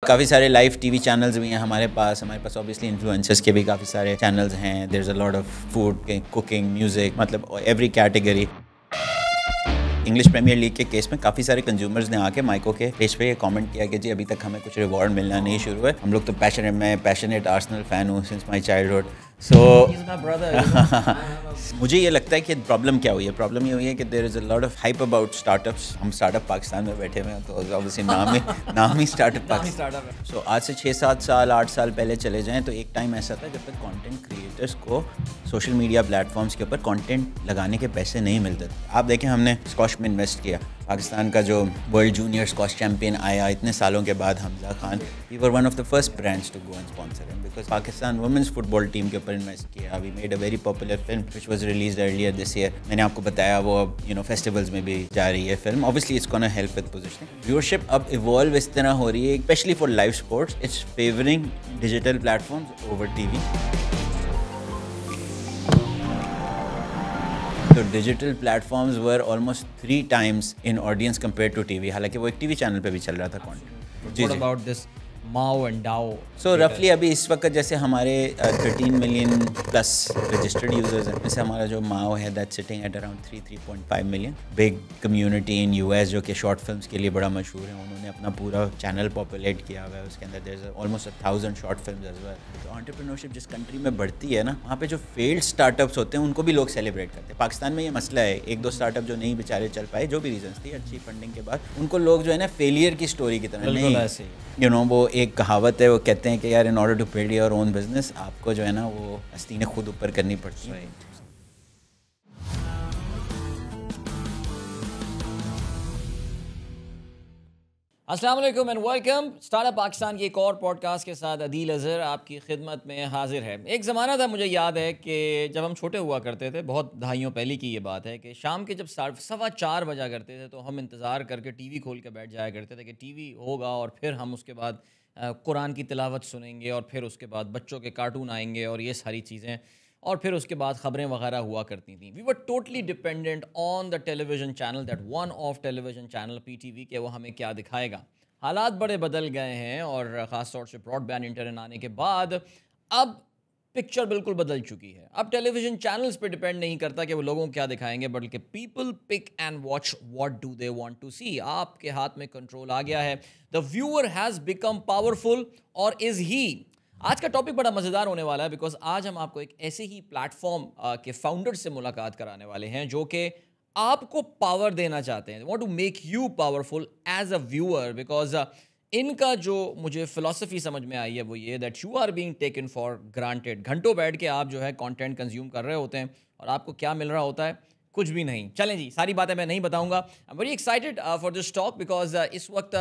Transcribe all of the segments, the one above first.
काफ़ी सारे live TV channels भी हैं हमारे पास ऑब्वियसली इन्फ्लुएंसर्स के भी काफ़ी सारे चैनल्स हैं. There is a lot of food, cooking, music, मतलब every category. English Premier League के केस में काफ़ी सारे कंज्यूमर्स ने आके माइको के पेज पे ये कमेंट किया कि जी अभी तक हमें कुछ रिवॉर्ड मिलना नहीं शुरू है. हम लोग तो मैं पैशनेट आर्सेनल फ़ैन हूँ सिंस माई चाइल्डहुड. सो मुझे ये लगता है कि प्रॉब्लम क्या हुई है. प्रॉब्लम ये हुई है कि there is a lot of hype about startups. हम स्टार्टअप पाकिस्तान में बैठे हुए हैं तो ऑब्वियसली नाम ही स्टार्टअप पाकिस्तान. सो आज से 6-7 साल 8 साल पहले चले जाएं तो एक टाइम ऐसा था जब तक कंटेंट क्रिएटर्स को सोशल मीडिया प्लेटफॉर्म्स के ऊपर कंटेंट लगाने के पैसे नहीं मिलते थे. आप देखें हमने स्क्वॉश में इन्वेस्ट किया. पाकिस्तान का जो वर्ल्ड जूनियर स्क्वॉश चैम्पियन आया इतने सालों के बाद, Hamza Khan, we were one of the first brands to go and sponsor him because Pakistan women's football team के ऊपर इन्वेस्ट किया. We made a very popular film which was released earlier this year. मैंने आपको बताया वो अब फेस्टिवल्स में भी जा रही है film. Obviously it's gonna help with positioning. Viewership अब इवॉल्व इस तरह हो रही है, specially for live sports. It's favouring digital platforms over TV. तो digital platforms were almost 3 times in audience compare to TV. हालांकि वो एक टीवी चैनल पे भी चल रहा था content. What about this Mao and Dao? सो रफली अभी इस वक्त जैसे हमारे 13 मिलियन प्लस रजिस्टर्ड यूजर्स हैं. जैसे हमारा जो माओ है that sitting at around 3.5 million. Big community in US जो कि शॉर्ट फिल्म्स के लिए बड़ा मशहूर है. उन्होंने अपना पूरा चैनल पॉपुलेट किया हुआ है. उसके अंदर there is almost 1000 short films as well. तो एंटरप्रेन्योरशिप जिस कंट्री में बढ़ती है ना, वहाँ पे जो फेल्ड स्टार्टअप्स होते हैं उनको भी लोग सेलिब्रेट करते हैं. पाकिस्तान में ये मसला है, 1-2 स्टार्टअप जो नहीं बेचारे चल पाए, जो भी रीजंस थी अच्छी फंडिंग के बाद, उनको लोग जो है ना फेलियर की स्टोरी की तरह नहीं, वो एक कहावत है, वो कहते हैं कि यार in order to build your own business आपको जो है ना वो आस्तीनें खुद ऊपर करनी पड़ती है. अस्सलाम वालेकुम एंड वेलकम. स्टार्टअप पाकिस्तान की एक और पॉडकास्ट के साथ अदील अज़हर आपकी खिदमत में हाजिर है. एक ज़माना था, मुझे याद है कि जब हम छोटे हुआ करते थे, बहुत दहाइयों पहले की ये बात है, कि शाम के जब 4:15 बजा करते थे तो हम इंतज़ार करके टीवी खोल के बैठ जाया करते थे कि टीवी होगा और फिर हम उसके बाद कुरान की तिलावत सुनेंगे और फिर उसके बाद बच्चों के कार्टून आएंगे और ये सारी चीज़ें, और फिर उसके बाद ख़बरें वगैरह हुआ करती थी. We were totally dependent on the television channel, that one of television channel PTV, के वो हमें क्या दिखाएगा. हालात बड़े बदल गए हैं और ख़ास तौर से ब्रॉडबैंड इंटरनेट आने के बाद अब पिक्चर बिल्कुल बदल चुकी है. अब टेलीविज़न चैनल्स पे डिपेंड नहीं करता कि वो लोगों को क्या दिखाएंगे, बल्कि people pick and watch what do they want to see. आपके हाथ में कंट्रोल आ गया है. The viewer has become powerful, और इज़ ही. आज का टॉपिक बड़ा मज़ेदार होने वाला है बिकॉज आज हम आपको एक ऐसे ही प्लेटफॉर्म के फाउंडर से मुलाकात कराने वाले हैं जो कि आपको पावर देना चाहते हैं. Want to make you powerful as a viewer, because इनका जो मुझे फ़िलासफ़ी समझ में आई है वो ये, that you are being taken for granted. घंटों बैठ के आप जो है कंटेंट कंज्यूम कर रहे होते हैं और आपको क्या मिल रहा होता है, कुछ भी नहीं. चलें जी, सारी बातें मैं नहीं बताऊंगा. I am very excited for this talk because इस वक्त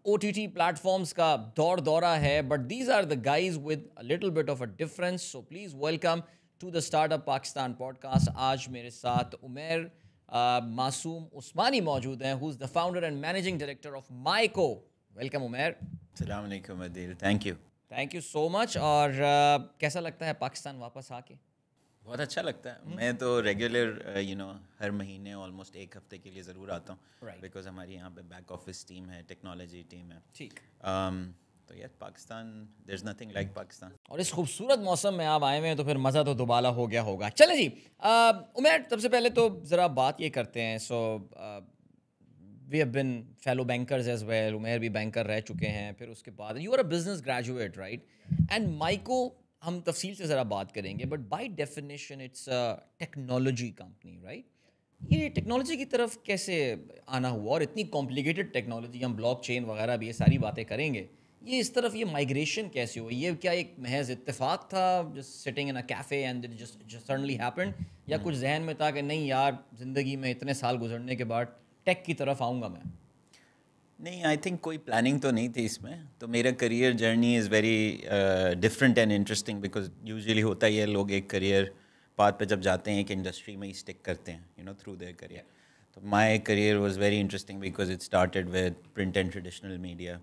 OTT प्लेटफॉर्म्स का दौरा है, but these are the guys with a little bit of a difference. So please welcome to the startup Pakistan podcast. आज मेरे साथ उमैर मासूम उस्मानी मौजूद हैं, who is the founder and managing director of Myco. Welcome Umair. अस्सलाम वालेकुम Adeel. Thank you so much. और कैसा लगता है पाकिस्तान वापस आके? बहुत अच्छा लगता है. मैं तो रेगुलर हर महीने ऑलमोस्ट एक हफ्ते के लिए ज़रूर आता हूँ, बिकॉज हमारी यहाँ पे बैक ऑफिस टीम है, टेक्नोलॉजी टीम है. ठीक. तो यार Pakistan, there is nothing like Pakistan. और इस खूबसूरत मौसम में आप आए हुए हैं तो फिर मज़ा तो दुबाला हो गया होगा. चलें जी, उमैर सबसे पहले तो ज़रा बात ये करते हैं. So we have been fellow bankers as well. Umair भी बैंकर रह चुके हैं. फिर उसके बाद you are a business graduate, right? And Myco हम तफसील से ज़रा बात करेंगे, but by definition it's a technology company, right? ये टेक्नोलॉजी की तरफ कैसे आना हुआ, और इतनी कॉम्प्लिकेटेड टेक्नोलॉजी, हम ब्लॉकचेन वगैरह भी ये सारी बातें करेंगे, ये इस तरफ ये माइग्रेशन कैसे हुई? ये क्या एक महज इत्तेफाक था, just sitting in a cafe and it just suddenly happened, या कुछ जहन में था कि नहीं यार ज़िंदगी में इतने साल गुजरने के बाद टेक की तरफ आऊँगा मैं? नहीं, आई थिंक कोई प्लानिंग तो नहीं थी इसमें. तो मेरा career journey is very different and interesting, because usually होता ही है लोग एक करियर पाथ पे जब जाते हैं एक इंडस्ट्री में ही स्टिक करते हैं थ्रू देयर करियर. तो my career was very interesting because it started with print and traditional media.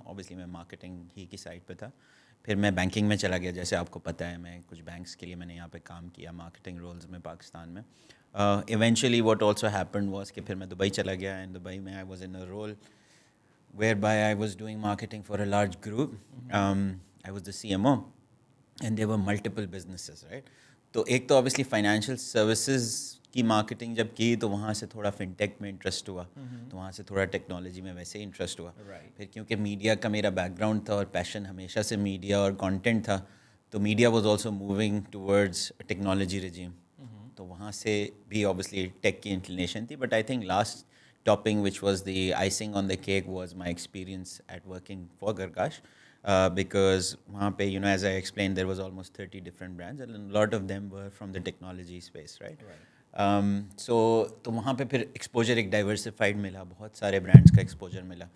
Obviously मैं मार्केटिंग ही की साइड पे था. फिर मैं बैंकिंग में चला गया. जैसे आपको पता है मैं कुछ बैंक्स के लिए मैंने यहाँ पे काम किया मार्केटिंग रोल्स में पाकिस्तान में. Eventually what also happened was कि फिर मैं दुबई चला गया. एंड दुबई में I was in a role whereby I was doing marketing for a large group. I was the CMO, and there were multiple businesses, right? तो एक तो obviously financial services की marketing जब की तो वहाँ से थोड़ा fintech में interest हुआ, तो वहाँ से थोड़ा technology में वैसे ही interest हुआ. फिर क्योंकि मीडिया का मेरा background था और passion हमेशा से मीडिया और content था, तो media was also moving towards a technology regime. तो वहाँ से भी obviously tech की inclination थी, but I think last topping which was the icing on the cake was my experience at working for Gargash, because वहाँ पे, you know, as I explained, there was almost 30 different brands and a lot of them were from the technology space, right? So तो वहाँ पे फिर exposure एक diversified मिला, बहुत सारे brands का exposure मिला,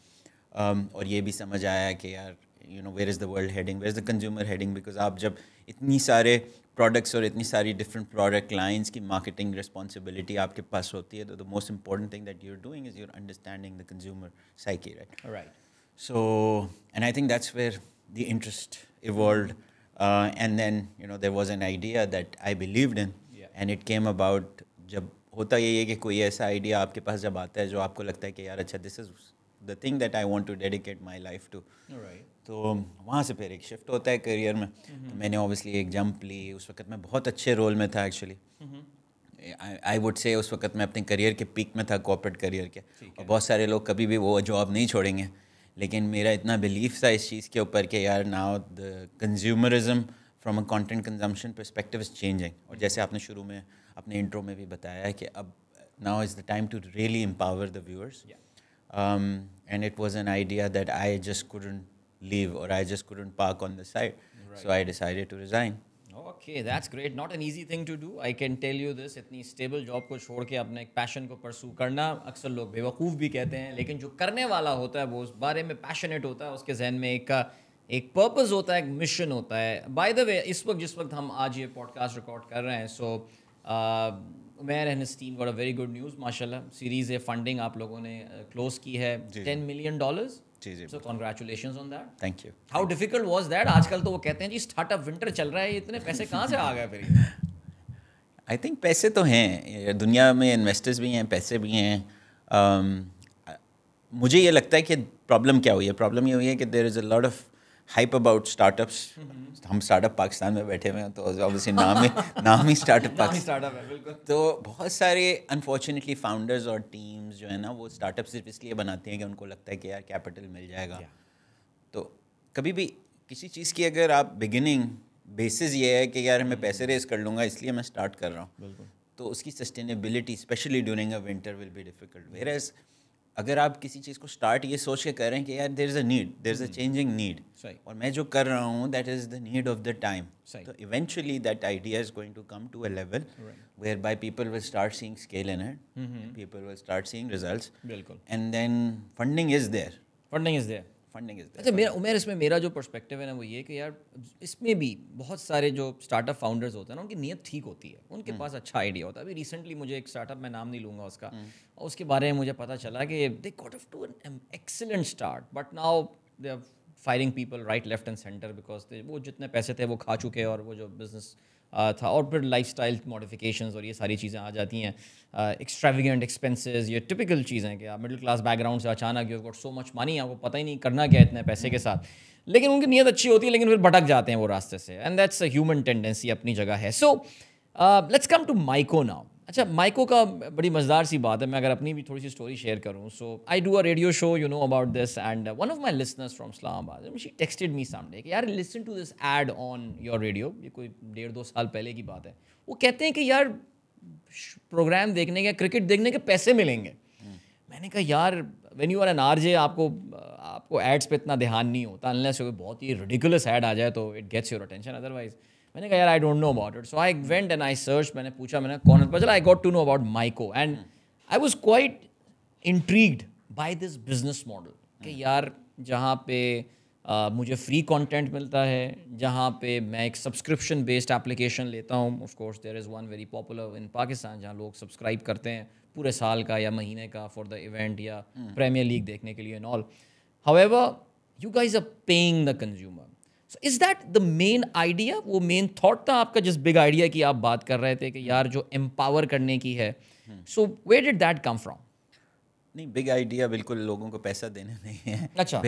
और ये भी समझ आया कि यार, you know, where is the world heading, where is the consumer heading, because आप जब इतनी सारे products और इतनी सारी different product lines की marketing responsibility आपके पास होती है, तो the most important thing that you're doing is you're understanding the consumer psyche, right? Right. So, and I think that's where the interest evolved, and then, you know, there was an idea that I believed in, and it came about जब होता यही है कि कोई ऐसा idea आपके पास जब आता है जो आपको लगता है कि यार अच्छा, this is the thing that I want to dedicate my life to. Right. तो वहाँ से फिर एक शिफ्ट होता है करियर में. तो मैंने ऑब्वियसली एक जंप ली. उस वक्त मैं बहुत अच्छे रोल में था एक्चुअली. आई वुड से उस वक्त मैं अपने करियर के पीक में था, कॉर्पोरेट करियर के. और बहुत सारे लोग कभी भी वो जॉब नहीं छोड़ेंगे, लेकिन मेरा इतना बिलीफ था इस चीज़ के ऊपर कि यार now the consumerism from a content consumption perspective is changing. और जैसे आपने शुरू में अपने इंट्रो में भी बताया है कि अब now is the time to really empower the viewers. And it was an idea that I just couldn't leave, or I just couldn't park on the side. Right. So I decided to resign. Okay, that's great. Not an easy thing to do. I can tell you this. इतनी stable job को छोड़ के अपने एक passion को pursue करना, अक्सर लोग बेवकूफ़ भी कहते हैं, लेकिन जो करने वाला होता है वो उस बारे में passionate होता है, उसके जहन में एक purpose होता है, एक mission होता है. By the way, इस वक्त जिस वक्त हम आज ये podcast record कर रहे हैं, so Umair and his team got a very good news, माशाल्लाह. सीरीज़ ए फंडिंग आप लोगों ने क्लोज की है, $10 million. Ji. So congratulations on that. Thank you. How difficult was that? आजकल तो वो कहते हैं जी स्टार्टअप विंटर चल रहा है, इतने पैसे कहाँ से आ गए फिर? I think पैसे तो हैं, दुनिया में इन्वेस्टर्स भी हैं, पैसे भी हैं. मुझे ये लगता है कि प्रॉब्लम क्या हुई है. प्रॉब्लम ये हुई है कि there is a lot of hype about startups. हम स्टार्टअप पाकिस्तान में बैठे हुए हैं, तो ऑब्वियसली नाम ही स्टार्टअप पाकिस्तान है. बिल्कुल. तो बहुत सारे अनफॉर्चुनेटली फाउंडर्स और टीम्स जो है ना, वो स्टार्टअप सिर्फ इसलिए बनाते हैं कि उनको लगता है कि यार कैपिटल मिल जाएगा. तो कभी भी किसी चीज़ की अगर आप बिगिनिंग बेसिस ये है कि यार मैं पैसे रेज कर लूँगा इसलिए मैं स्टार्ट कर रहा हूँ, तो उसकी sustainability specially during a winter will be difficult. Whereas अगर आप किसी चीज़ को स्टार्ट ये सोच के कर रहे हैं कि यार there is a need, there is a changing need, और मैं जो कर रहा हूँ that is the need of the time, तो eventually that idea is going to come to a level whereby people will start seeing scale in it, people will start seeing results, and then funding is there. अच्छा, उमेर इसमें मेरा जो perspective है ना वो ये कि यार इसमें भी बहुत सारे जो स्टार्टअप फाउंडर्स होते हैं ना, उनकी नीयत ठीक होती है, उनके पास अच्छा आइडिया होता है. अभी रिसेंटली मुझे एक स्टार्टअप, मैं नाम नहीं लूँगा उसका, और उसके बारे में मुझे पता चला कि they got off to an excellent start, but now they are firing people right left and centre because वो जितने पैसे थे वो खा चुके, और वो जो बिजनेस था, और फिर लाइफस्टाइल मॉडिफिकेशंस और ये सारी चीज़ें आ जाती हैं, एक्स्ट्रावेगेंट एक्सपेंसेस, ये टिपिकल चीज़ें हैं कि आप मिडिल क्लास बैकग्राउंड से अचानक you got so much money, आपको पता ही नहीं करना क्या इतने पैसे के साथ, लेकिन उनकी नीयत अच्छी होती है, लेकिन फिर भटक जाते हैं वो रास्ते से, and that's a human tendency, अपनी जगह है. So let's come to Myco now. अच्छा, माइको का बड़ी मज़ेदार सी बात है, मैं अगर अपनी भी थोड़ी सी स्टोरी शेयर करूँ. So I do a radio show, you know about this, and one of my listeners from Islamabad, she texted me someday कि यार listen to this ad on your radio. ये कोई 1.5-2 साल पहले की बात है. वो कहते हैं कि यार प्रोग्राम देखने के, क्रिकेट देखने के पैसे मिलेंगे. मैंने कहा यार when you are an RJ आपको एड्स पे इतना ध्यान नहीं होता, अनलेस कोई बहुत ही रिडिकुलस एड आ जाए तो it gets your attention, otherwise. मैंने कहा यार I don't know about it. So I went and I search, मैंने पूछा, मैंने कौन पता चला, I got to know about Myco, and I was quite intrigued by this business model कि यार जहाँ पे मुझे फ्री कंटेंट मिलता है, जहाँ पे मैं एक सब्सक्रिप्शन बेस्ड एप्लीकेशन लेता हूँ. Of course there is one very popular in Pakistan जहाँ लोग सब्सक्राइब करते हैं पूरे साल का या महीने का फॉर द इवेंट या प्रीमियर लीग देखने के लिए and all. However you guys are paying the consumer. So is that the main idea? वो मेन थॉट था आपका, जिस बिग आइडिया की आप बात कर रहे थे कि यार जो एम्पावर करने की है. So where did that come from? नहीं, बिग आइडिया बिल्कुल लोगों को पैसा देने नहीं है। अच्छा।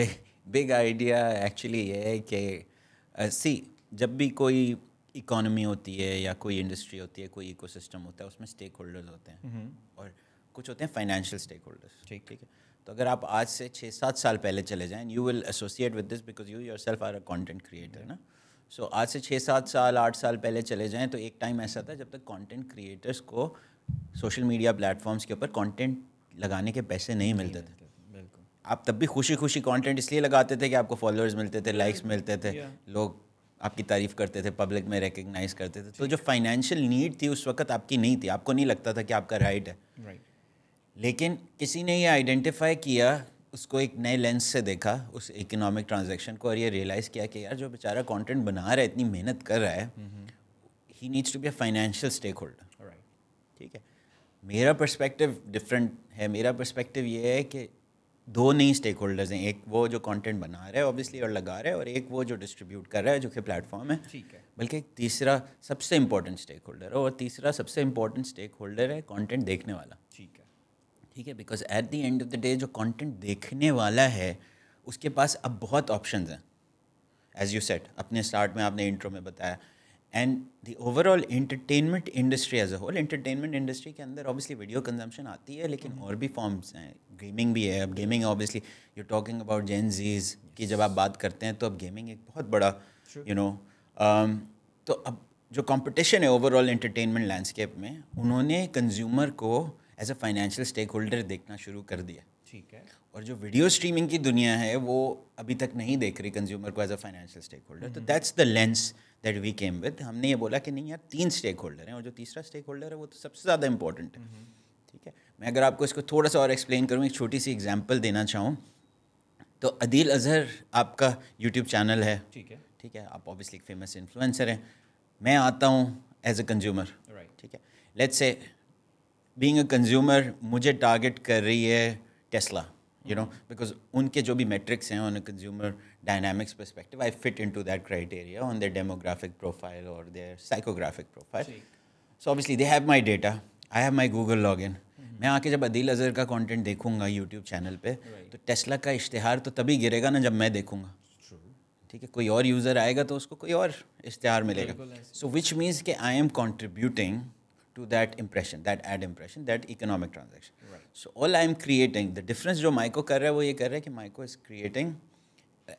बिग आइडिया एक्चुअली ये है कि सी, जब भी कोई इकोनॉमी होती है या कोई इंडस्ट्री होती है, कोई इकोसिस्टम होता है, उसमें स्टेक होल्डर्स होते हैं और कुछ होते हैं फाइनेंशियल स्टेक होल्डर्स। ठीक है। तो अगर आप आज से 6-7 साल पहले चले जाएं, you will associate with this because you yourself are a content creator ना। सो आज से 6-7 साल 8 साल पहले चले जाएं तो एक टाइम ऐसा था जब तक कंटेंट क्रिएटर्स को सोशल मीडिया प्लेटफॉर्म्स के ऊपर कंटेंट लगाने के पैसे नहीं मिलते थे। बिल्कुल। आप तब भी खुशी खुशी कंटेंट इसलिए लगाते थे कि आपको फॉलोअर्स मिलते थे, लाइक्स मिलते थे, लोग आपकी तारीफ़ करते थे, पब्लिक में रिकग्नाइज करते थे। तो जो फाइनेंशियल नीड थी उस वक्त आपकी नहीं थी, आपको नहीं लगता था कि आपका राइट है। लेकिन किसी ने ये आइडेंटिफाई किया, उसको एक नए लेंस से देखा उस इकोनॉमिक ट्रांजैक्शन को, और ये रियलाइज़ किया कि यार जो बेचारा कंटेंट बना रहा है, इतनी मेहनत कर रहा है, he needs to be a financial stakeholder. ठीक है। मेरा पर्सपेक्टिव डिफरेंट है। मेरा पर्सपेक्टिव ये है कि दो नई स्टेक होल्डर्स हैं, एक वो जो कंटेंट बना रहा है ऑब्वियसली और लगा रहा है, और एक वो जो डिस्ट्रीब्यूट कर रहा है जो कि प्लेटफॉर्म है। ठीक है। बल्कि एक तीसरा सबसे इंपॉर्टेंट स्टेक होल्डर है, और तीसरा सबसे इंपॉर्टेंट स्टेक होल्डर है कंटेंट देखने वाला। ठीक है। ठीक है। Because at the end of the day जो कंटेंट देखने वाला है उसके पास अब बहुत ऑप्शंस हैं, एज यू सेड अपने स्टार्ट में, आपने इंट्रो में बताया। And the overall entertainment industry as a whole, entertainment industry के अंदर ऑब्वियसली वीडियो कंजम्पशन आती है, लेकिन और भी फॉर्म्स हैं, गेमिंग भी है। अब gaming obviously you talking about Gen Z's की जब आप बात करते हैं तो अब गेमिंग एक बहुत बड़ा तो अब जो कंपटीशन है ओवरऑल एंटरटेनमेंट लैंडस्केप में, उन्होंने कंज्यूमर को as a financial stakeholder देखना शुरू कर दिया। ठीक है। और जो वीडियो स्ट्रीमिंग की दुनिया है वो अभी तक नहीं देख रही कंज्यूमर को as a financial stakeholder. तो that's the lens that we came with. हमने ये बोला कि नहीं यार, 3 स्टेक होल्डर हैं और जो तीसरा स्टेक होल्डर है वो तो सबसे ज़्यादा इंपॉर्टेंट है। ठीक है। मैं अगर आपको इसको थोड़ा सा और एक्सप्लेन करूँ, एक छोटी सी एग्जाम्पल देना चाहूँ तो अदील अजहर आपका यूट्यूब चैनल है। ठीक है। ठीक है। आप ऑब्वियसली एक फेमस इन्फ्लुएंसर हैं। मैं आता हूँ एज अ कंज्यूमर। ठीक है। Let's say being a consumer मुझे टारगेट कर रही है टेस्ला, यू नो, बिकॉज उनके जो भी मेट्रिक्स हैं on a consumer dynamics perspective, I fit into that criteria on their demographic profile और their psychographic profile. So obviously they have my data, I have my Google log in. मैं आके जब अदील अजहर का content देखूंगा YouTube channel पे, तो Tesla का इश्तिहार तो तभी गिरेगा ना जब मैं देखूंगा। ठीक है। कोई और यूज़र आएगा तो उसको कोई और इश्तिहार मिलेगा। सो विच मीन्स कि I am contributing to that impression, that ad impression, that economic transaction. Right. So all I am creating, the difference जो माइको कर रहा है वो ये कर रहा है कि micro is creating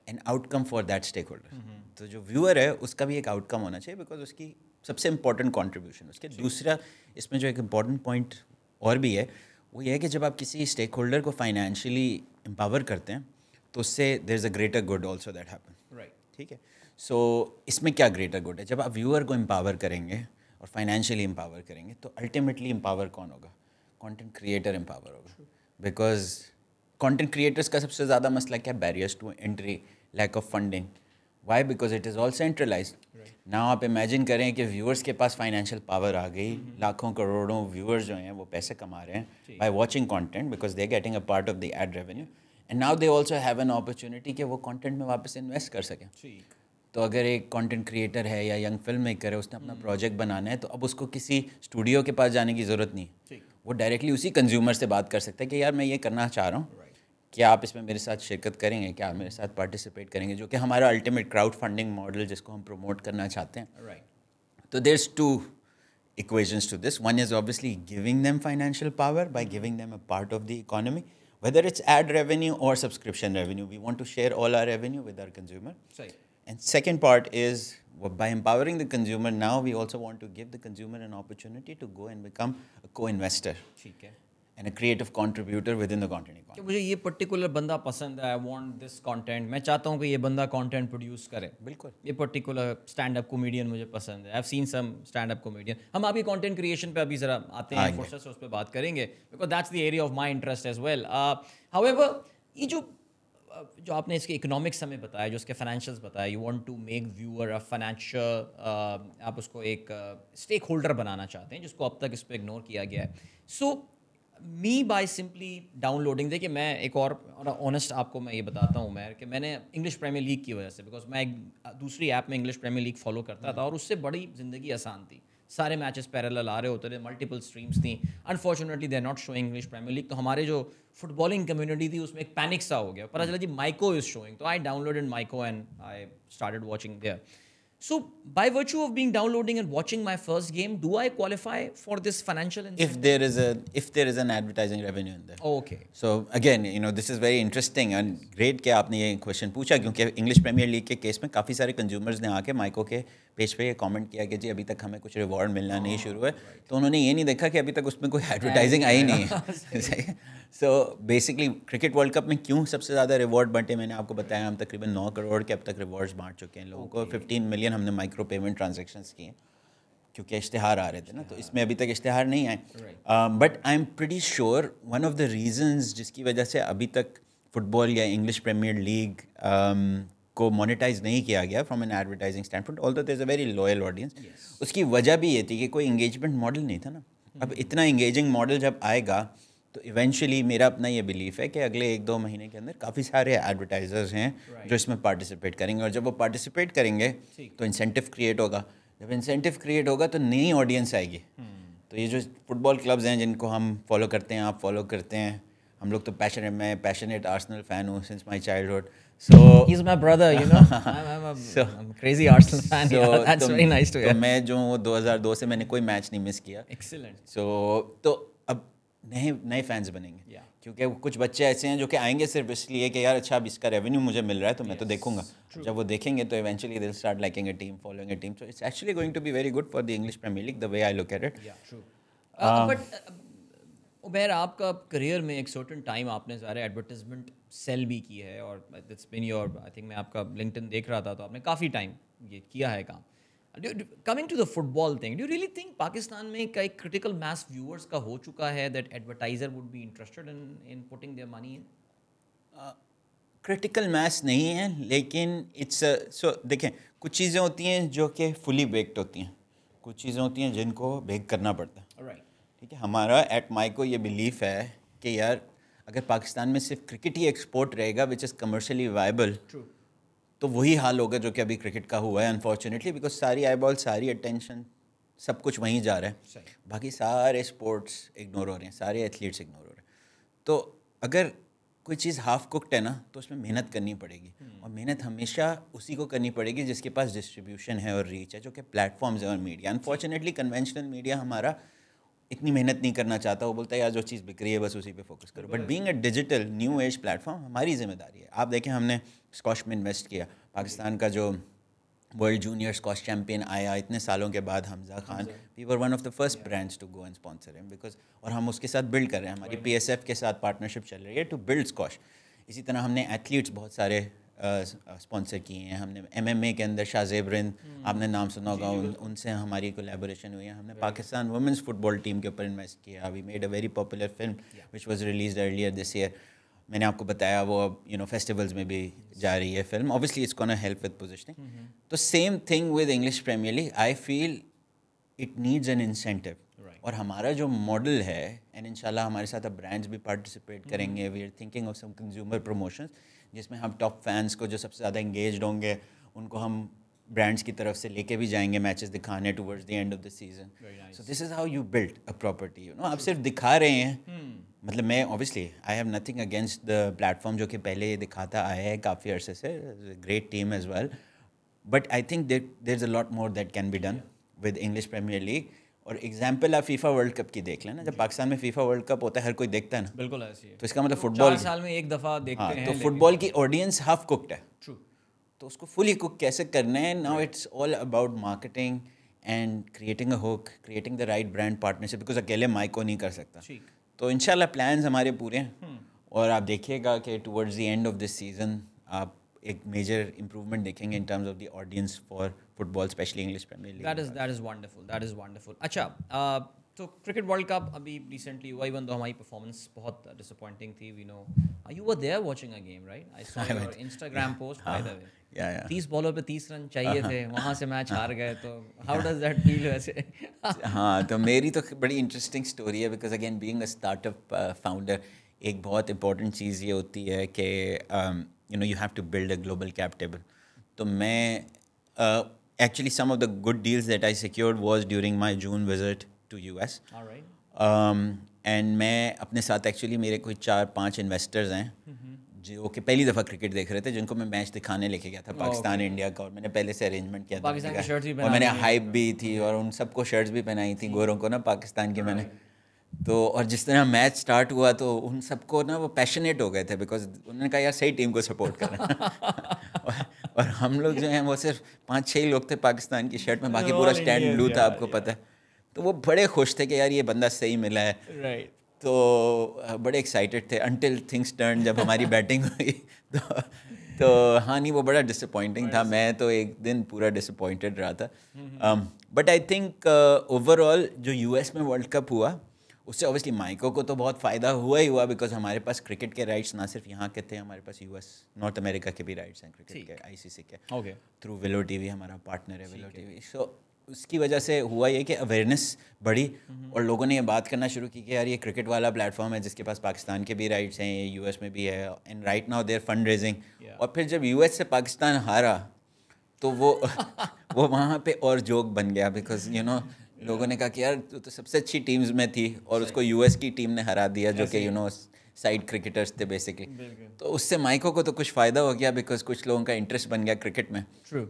an outcome for that stakeholder. तो जो व्यूअर है उसका भी एक आउटकम होना चाहिए, बिकॉज उसकी सबसे इंपॉर्टेंट कॉन्ट्रीब्यूशन उसके। दूसरा इसमें जो एक इम्पॉर्टेंट पॉइंट और भी है वो ये है कि जब आप किसी स्टेक होल्डर को फाइनेंशियली एम्पावर करते हैं तो उससे there is a greater good also that happen. Right. ठीक है। सो इसमें क्या ग्रेटर गुड है? जब आप व्यूअर को एम्पावर करेंगे और फाइनेंशियली एम्पावर करेंगे तो अल्टीमेटली एम्पावर कौन होगा? कंटेंट क्रिएटर एम्पावर होगा। बिकॉज कंटेंट क्रिएटर्स का सबसे ज़्यादा मसला क्या? Barriers to entry, lack of funding. Why? Because it is all centralised. Now आप इमेजिन करें कि व्यूअर्स के पास फाइनेंशियल पावर आ गई, लाखों करोड़ों व्यूअर्स जो हैं वो पैसे कमा रहे हैं by watching content, because they are getting a part of the ad revenue, and now they also have an opportunity कि वो कंटेंट में वापस इन्वेस्ट कर सकें। तो अगर एक कंटेंट क्रिएटर है या यंग फिल्म मेकर है, उसने अपना प्रोजेक्ट बनाना है, तो अब उसको किसी स्टूडियो के पास जाने की ज़रूरत नहीं। वो डायरेक्टली उसी कंज्यूमर से बात कर सकता है कि यार मैं ये करना चाह रहा हूँ, क्या आप इसमें मेरे साथ शिरकत करेंगे, क्या आप मेरे साथ पार्टिसिपेट करेंगे, जो कि हमारा अल्टीमेट क्राउड फंडिंग मॉडल जिसको हम प्रमोट करना चाहते हैं। तो there is 2 equations to this. One is obviously giving them financial power by giving them a part of the economy, whether it's ad revenue or subscription revenue. We want to share all our revenue with our consumer. And second part is by empowering the consumer, now we also want to give the consumer an opportunity to go and become a co-investor. ठीक है. And a creative contributor within the content economy. मुझे ये particular बंदा पसंद है, I want this content, मैं चाहता हूँ कि ये बंदा कंटेंट प्रोड्यूस करे। बिल्कुल। ये पर्टिकुलर स्टैंड अप कॉमेडियन मुझे पसंद है, I have seen some stand up comedian. हम आपकी कंटेंट क्रिएशन पे अभी ज़रा आते हैं, फुर्सत से उस पर बात करेंगे, because that's the area of my interest as well. However ये जो आपने इसके इकोनॉमिक्स हमें बताया, जो उसके फाइनेंशियल्स बताया, you want to make viewer a financial, आप उसको एक स्टेक होल्डर बनाना चाहते हैं जिसको अब तक इस पर इग्नोर किया गया है। सो मी बाय सिंपली डाउनलोडिंग, देखिए मैं एक और ऑनेस्ट आपको मैं ये बताता हूँ मैं कि मैंने इंग्लिश प्रीमियर लीग की वजह से, बिकॉज मैं एक दूसरी ऐप में इंग्लिश प्रीमियर लीग फॉलो करता था और उससे बड़ी ज़िंदगी आसान थी। सारे मैचेस पैरेलल आ रहे होते थे, मल्टीपल स्ट्रीम्स थी. Unfortunately they are not showing English Premier League. तो हमारे जो फुटबॉलिंग कम्युनिटी थी उसमें एक पैनिक सा हो गया. पता चला जी माइको इज शोइंग, तो I downloaded Myco and I started watching there. So, by virtue of being downloading and watching my first game, do I qualify for this financial incentive? if there is an advertising revenue in there. Oh, okay. So again, this is very interesting and great कि आपने ये question पूछा, क्योंकि English Premier League के case में काफ़ी सारे consumers ने आके माइको के पेज पे ये कमेंट किया कि जी अभी तक हमें कुछ रिवॉर्ड मिलना नहीं शुरू है. तो उन्होंने ये नहीं देखा कि अभी तक उसमें कोई एडवर्टाइजिंग आई नहीं है. So basically cricket World cup में क्यों सबसे ज़्यादा रिवॉर्ड बंटे, मैंने आपको बताया हम तकरीबन 9 करोड़ के अब तक रिवॉर्ड्स बांट चुके हैं लोगों को. 15 मिलियन हमने माइक्रो पेमेंट ट्रांजेक्शन्स किए क्योंकि इश्तिहार आ रहे थे ना, तो इसमें अभी तक इश्तिहार नहीं आए. But I am pretty sure one of the reasons जिसकी वजह से अभी तक फुटबॉल या इंग्लिश प्रीमियर लीग को मोनेटाइज नहीं किया गया from an advertising stand, although there is a very loyal audience. उसकी वजह भी ये थी कि कोई इंगेजमेंट मॉडल नहीं था ना. अब इतना इंगेजिंग मॉडल जब आएगा तो इवेंचुअली मेरा अपना ये बिलीफ है कि अगले 1-2 महीने के अंदर काफ़ी सारे एडवर्टाइजर्स हैं जो इसमें पार्टिसिपेट करेंगे, और जब वो पार्टिसिपेट करेंगे तो इंसेंटिव क्रिएट होगा. जब इंसेंटिव क्रिएट होगा तो नई ऑडियंस आएगी. तो ये जो फुटबॉल क्लब्स हैं जिनको हम फॉलो करते हैं, आप फॉलो करते हैं, हम लोग तो मैं पैशनेट आर्सेनल फ़ैन हूँ since my childhood. So he's my brother, you know. I'm a crazy Arsenal fan. So yeah, that's very nice to hear. तो मैं जो 2002 से मैंने कोई मैच नहीं मिस किया. Excellent. तो अब नए फैंस बनेंगे, क्योंकि कुछ बच्चे ऐसे हैं जो कि आएंगे सिर्फ इसलिए कि यार अच्छा अब इसका रेवेन्यू मुझे मिल रहा है तो मैं तो देखूंगा. जब वो देखेंगे तो eventually they will start liking a team, following a team. So it's actually going to be very good for the English Premier League the way I look at it. But Ubair, आपका करियर में एक certain time आपने सारे advertisement cell भी की है, और it's been your, I think मैं आपका लिंक्डइन देख रहा था तो आपने काफ़ी टाइम ये किया है काम. Coming to the football thing, do you really think Pakistan में का एक critical mass viewers का हो चुका है that advertiser would be interested in putting their money in? Critical mess नहीं है, लेकिन इट्स सो देखें, कुछ चीज़ें होती हैं जो कि फुली बेक्ड होती हैं, कुछ चीज़ें होती हैं जिनको बेक करना पड़ता है. Right. ठीक है, हमारा एट माइको ये बिलीफ है कि यार अगर पाकिस्तान में सिर्फ क्रिकेट ही एक्सपोर्ट रहेगा विच इज़ कमर्शियली वायबल, तो वही हाल होगा जो कि अभी क्रिकेट का हुआ है अनफॉर्चुनेटली, बिकॉज सारी आई बॉल, सारी अटेंशन, सब कुछ वहीं जा रहा है. बाकी सारे स्पोर्ट्स इग्नोर हो रहे हैं, सारे एथलीट्स इग्नोर हो रहे हैं. तो अगर कोई चीज़ हाफ कुक्ड है ना तो उसमें मेहनत करनी पड़ेगी, और मेहनत हमेशा उसी को करनी पड़ेगी जिसके पास डिस्ट्रीब्यूशन है और रीच है, जो कि प्लेटफॉर्म्स है और मीडिया. अनफॉर्चुनेटली कन्वेंशनल मीडिया हमारा इतनी मेहनत नहीं करना चाहता. वो बोलता है यार जो चीज़ बिक रही है बस उसी पे फोकस करो. But being a digital new age platform हमारी जिम्मेदारी है. आप देखें, हमने स्कॉश में इन्वेस्ट किया. पाकिस्तान का जो वर्ल्ड जूनियर स्कॉश चैम्पियन आया इतने सालों के बाद, Hamza Khan, we were one of the first brands to go and sponsor him, because और हम उसके साथ बिल्ड कर रहे हैं. हमारी PSF के साथ पार्टनरशिप चल रही है टू बिल्ड स्कॉश. इसी तरह हमने एथलीट्स बहुत सारे स्पॉन्सर किए हैं. हमने MMA के अंदर शाहजेब रिंद, आपने नाम सुना होगा, उनसे हमारी कोलैबोरेशन हुई है. हमने पाकिस्तान वुमेंस फुटबॉल टीम के ऊपर इन्वेस्ट किया. We made a very popular film which was released earlier this year. मैंने आपको बताया वो अब फेस्टिवल्स में भी जा रही है film. Obviously it's gonna help with positioning. तो same thing with English Premier League. I feel it needs an incentive. और हमारा जो मॉडल है, एंड इंशाल्लाह हमारे साथ अब ब्रांड्स भी पार्टिसिपेट करेंगे. We are thinking of some consumer promotions जिसमें हम टॉप फैंस को जो सबसे ज़्यादा इंगेज्ड होंगे उनको हम ब्रांड्स की तरफ से लेके भी जाएंगे मैचेस दिखाने towards the end of the season. So this is how you build a property. आप सिर्फ दिखा रहे हैं, मतलब मैं obviously I have nothing against the platform जो कि पहले ये दिखाता आया है काफ़ी अरसे से, great team as well, but I think there is a lot more that can be done with English Premier League. और एग्जाम्पल आप फीफा वर्ल्ड कप की देख लेना. जब पाकिस्तान में फीफा वर्ल्ड कप होता है हर कोई देखता है ना, बिल्कुल ऐसी है. तो इसका मतलब फुटबॉल 4 साल में एक दफ़ा देखते हैं. तो फुटबॉल की ऑडियंस हाफ कुक्ड है. True. तो उसको फुली कुक कैसे करना है. Now it's all about marketing and creating a hook, creating the right brand partnership, because अकेले माइको नहीं कर सकता. तो इंशाल्लाह प्लान्स हमारे पूरे हैं. और आप देखिएगा कि towards the end of this season आप एक मेजर इम्प्रूवमेंट देखेंगे in terms of the audience for football, specially English Premier League. That is wonderful, that is wonderful. अच्छा, तो क्रिकेट वर्ल्ड कप अभी रिसेंटली हुआ, इवन दो हमारी performance बहुत disappointing थी. We know you were there watching a game, right? I saw your Instagram post by the way. 30 बॉलों पे 30 run चाहिए थे, वहाँ से मैच हार गए. तो हाउ डज दैट फील वैसे? हाँ, तो मेरी तो बड़ी इंटरेस्टिंग स्टोरी है, because again being a startup founder एक बहुत इंपॉर्टेंट चीज़ ये होती है कि you have to build a global cap table. तो मैं actually some of the good deals that I secured was during my June visit to US. All right. And मैं अपने साथ एक्चुअली मेरे कोई 4-5 इन्वेस्टर्स हैं जो कि पहली दफ़ा क्रिकेट देख रहे थे, जिनको मैं मैच दिखाने लेके गया था पाकिस्तान इंडिया का, और मैंने पहले से अरेंजमेंट किया था और मैंने हाइप भी थी और उन सबको शर्ट्स भी पहनाई थी गोरों को ना पाकिस्तान की मैंने तो। और जिस तरह मैच स्टार्ट हुआ तो उन सबको ना वो पैशनेट हो गए थे बिकॉज उन्होंने कहा यार सही टीम को सपोर्ट करना और हम लोग जो हैं वो सिर्फ 5-6 लोग थे पाकिस्तान की शर्ट में, बाकी पूरा स्टैंड ब्लू था, आपको पता है। तो वो बड़े खुश थे कि यार ये बंदा सही मिला है, राइट। तो बड़े एक्साइटेड थे अनटिल थिंग्स टर्न, जब हमारी बैटिंग हुई तो हाँ नहीं वो बड़ा डिसअपॉइंटिंग था। मैं तो एक दिन पूरा डिसअपॉइंटेड रहा था। बट आई थिंक ओवरऑल जो यूएस में वर्ल्ड कप हुआ उससे ऑब्वियसली माइको को तो बहुत फ़ायदा हुआ ही हुआ बिकॉज हमारे पास क्रिकेट के राइट्स ना सिर्फ यहाँ के थे, हमारे पास यूएस नॉर्थ अमेरिका के भी राइट्स हैं क्रिकेट के, आईसीसी के थ्रू विलो टीवी, हमारा पार्टनर है विलो टीवी। सो उसकी वजह से हुआ ये कि अवेयरनेस बढ़ी और लोगों ने ये बात करना शुरू की कि यार ये क्रिकेट वाला प्लेटफॉर्म है जिसके पास पाकिस्तान के भी राइट्स हैं, ये यूएस में भी है, and right now there fund raising. और फिर जब यूएस से पाकिस्तान हारा तो वो वहाँ पे और जोक बन गया बिकॉज यू नो लोगों ने कहा कि यार तू तो सबसे अच्छी टीम्स में थी और उसको यूएस की टीम ने हरा दिया जो कि यू नो साइड क्रिकेटर्स थे बेसिकली। तो उससे माइको को तो कुछ फ़ायदा हो गया बिकॉज कुछ लोगों का इंटरेस्ट बन गया क्रिकेट में। True.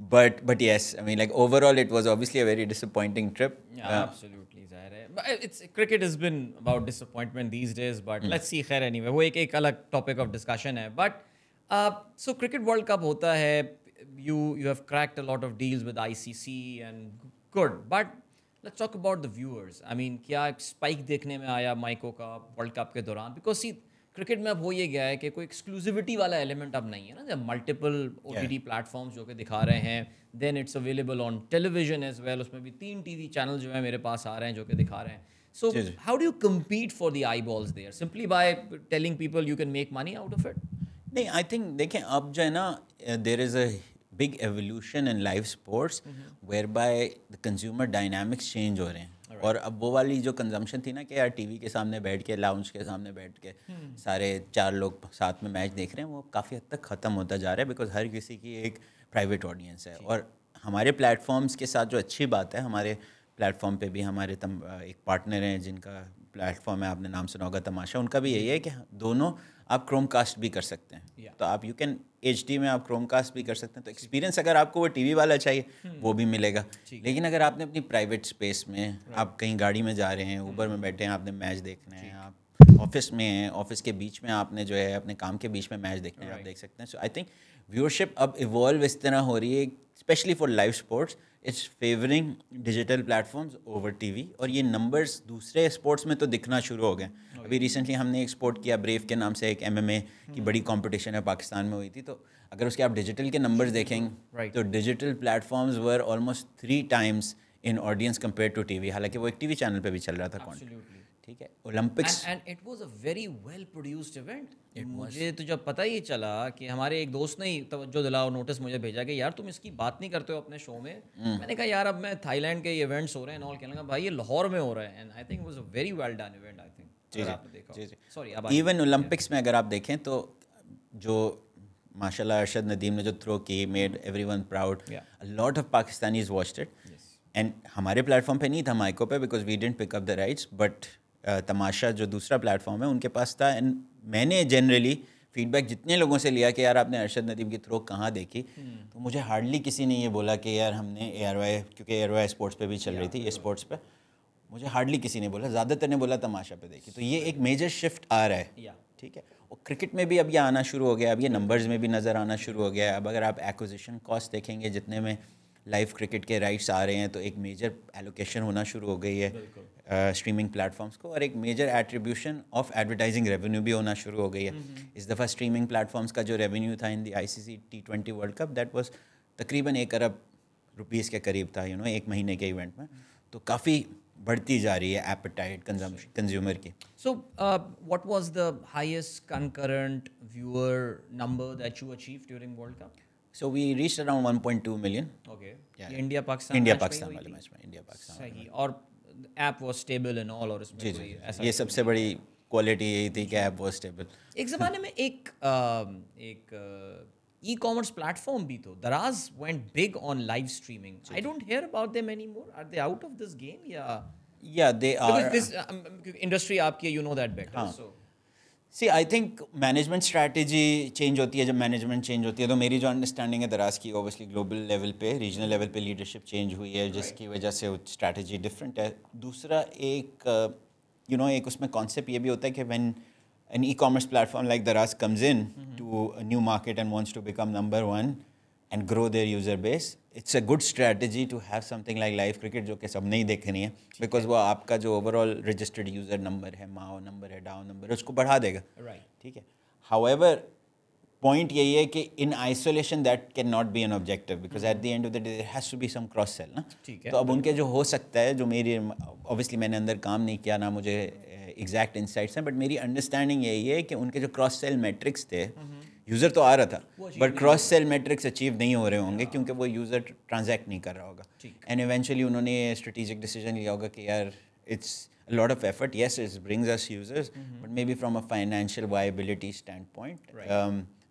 But yes, I mean, like overall, it was obviously a very disappointing trip. Yeah, absolutely, Zaire. But cricket has been about disappointment these days. But let's see, खैर anyway, वो एक अलग topic of discussion है. But so cricket World Cup होता है. You have cracked a lot of deals with ICC and good. But let's talk about the viewers. I mean, क्या spike देखने में आया माइको का World Cup के दौरान? Because see, क्रिकेट में अब हो ये गया है कि कोई एक्सक्लूसिविटी वाला एलिमेंट अब नहीं है ना, जब मल्टीपल ओटीटी प्लेटफॉर्म्स जो कि दिखा रहे हैं, then it's available on television as well, उसमें भी 3 टीवी चैनल जो है मेरे पास आ रहे हैं जो कि दिखा रहे हैं। So how do you compete for the eyeballs there simply by telling people you can make money out of it? नहीं, आई थिंक देखें अब जो है ना there is a big evolution in live sports whereby the consumer dynamics change हो रहे हैं। और अब वो वाली जो कंजम्पशन थी ना कि यार टीवी के सामने बैठ के लाउंज के सामने बैठ के सारे 4 लोग साथ में मैच देख रहे हैं, वो काफ़ी हद तक ख़त्म होता जा रहा है बिकॉज हर किसी की एक प्राइवेट ऑडियंस है। और हमारे प्लेटफॉर्म्स के साथ जो अच्छी बात है, हमारे प्लेटफॉर्म पे भी हमारे एक पार्टनर हैं जिनका प्लेटफॉर्म है, आपने नाम सुना होगा तमाशा, उनका भी यही है कि दोनों आप क्रोमकास्ट भी कर सकते हैं। तो आप यू कैन HD में आप क्रोमकास्ट भी कर सकते हैं। तो एक्सपीरियंस अगर आपको वो टीवी वाला चाहिए वो भी मिलेगा, लेकिन अगर आपने अपनी प्राइवेट स्पेस में आप कहीं गाड़ी में जा रहे हैं, ऊबर में बैठे हैं, आपने मैच देखना है, आप ऑफिस में हैं, ऑफिस के बीच में आपने जो है अपने काम के बीच में मैच देखना है, आप देख सकते हैं। सो आई थिंक व्यूअरशिप अब इवॉल्व इस तरह हो रही है, specially for live sports, it's favouring digital platforms over TV. और ये नंबर्स दूसरे स्पोर्ट्स में तो दिखना शुरू हो गए। अभी रिसेंटली हमने एक्सपोर्ट किया ब्रेव के नाम से, एक MMA की बड़ी कंपटीशन है पाकिस्तान में हुई थी, तो अगर उसके आप डिजिटल के नंबर्स देखेंगे तो digital platforms were almost 3 times in audience compare to TV, हालांकि वो एक टीवी चैनल पे भी चल रहा था कॉन्टेंट। ठीक है, Olympics and it was a very well produced event. मुझे तो जब पता ही चला कि हमारे एक दोस्त ने तवज्जो दिला और नोटिस मुझे भेजा कि यार तुम इसकी बात नहीं करते हो अपने शो में। मैंने कहा यार अब मैं थाईलैंड के इवेंट्स हो रहे हैं और कहने लगा भाई ये लाहौर में हो रहा है, and I think it was a very well done event. I think even Olympics में अगर आप देखें तो जो माशाल्लाह अरशद नदीम ने जो थ्रो की, made everyone proud, a lot of Pakistanis watched it. And हमारे प्लेटफॉर्म पे नहीं था माइको पे because we didn't pick up the rights, but Tamasha जो दूसरा प्लेटफॉर्म है उनके पास था। एंड मैंने जनरली फीडबैक जितने लोगों से लिया कि यार आपने अरशद नदीम की थ्रो कहाँ देखी, तो मुझे हार्डली किसी ने ये बोला कि यार हमने ARY, क्योंकि ARY स्पोर्ट्स पे भी चल रही थी, ये स्पोर्ट्स पे, मुझे हार्डली किसी ने बोला, ज़्यादातर ने बोला तमाशा पे देखी। तो ये एक मेजर शिफ्ट आ रहा है। ठीक है, और क्रिकेट में भी अब ये आना शुरू हो गया, अब ये नंबर्स में भी नज़र आना शुरू हो गया है। अब अगर आप एक्विजिशन कॉस्ट देखेंगे जितने में लाइव क्रिकेट के राइट्स आ रहे हैं, तो एक मेजर एलोकेशन होना शुरू हो गई है स्ट्रीमिंग प्लेटफॉर्म्स को, और एक major attribution of advertising revenue भी होना शुरू हो गई है। इस दफ़ा स्ट्रीमिंग प्लेटफॉर्म्स का जो रेवेन्यू था in the ICC T20 world cup, that was तकरीबन 1 अरब रुपीज़ के करीब था, यू नो, 1 महीने के इवेंट में। तो काफ़ी बढ़ती जा रही है एपेटाइट कंज्यूमर की। So what was the highest concurrent viewer number that you achieved during world cup? So we reached around 1.2 million. Okay. Yeah. India Pakistan वाले मैच में इंडिया पाकिस्तान सही, और app was stable and all, और इसमें कोई ऐसा ये सबसे बड़ी क्वालिटी यही थी कि ऐप वाज स्टेबल। एक ज़माने में एक e-commerce platform भी तो Daraz went big on live streaming. I don't hear about them anymore. Are they out of this game? Yeah, they are. Because this industry आपकी है, you know that better. So See, I think management strategy change होती है जब management change होती है, तो मेरी जो अंडरस्टैंडिंग है दराज की, ऑब्वियसली ग्लोबल लेवल पे, रीजनल लेवल पे लीडरशिप चेंज हुई है, जिसकी वजह से स्ट्रैटेजी डिफरेंट है. दूसरा एक एक उसमें कॉन्सेप्ट ये भी होता है कि when an e-commerce platform like Daraz comes in to a new market and wants to become number one and grow their user base, it's a good strategy to have something like live cricket जो कि सब नहीं देखनी है, because वो आपका जो overall registered user number है, MAU number है, DAU number है, उसको बढ़ा देगा. ठीक है. However, point यही है कि in isolation that cannot be an objective, because at the end of the day there has to be some cross sell ना. तो अब उनके जो हो सकता है, जो मेरी obviously मैंने अंदर काम नहीं किया ना, मुझे एग्जैक्ट इंसाइट्स हैं, बट मेरी अंडरस्टैंडिंग यही है कि उनके जो क्रॉस सेल मैट्रिक्स थे, यूज़र तो आ रहा था but cross sell matrix achieve नहीं हो रहे होंगे क्योंकि वो यूज़र ट्रांजैक्ट नहीं कर रहा होगा. एंड इवेंचुअली उन्होंने स्ट्रेटेजिक डिसीजन लिया होगा कि यार it's a lot of effort, yes, it brings us users, but maybe from a financial viability standpoint,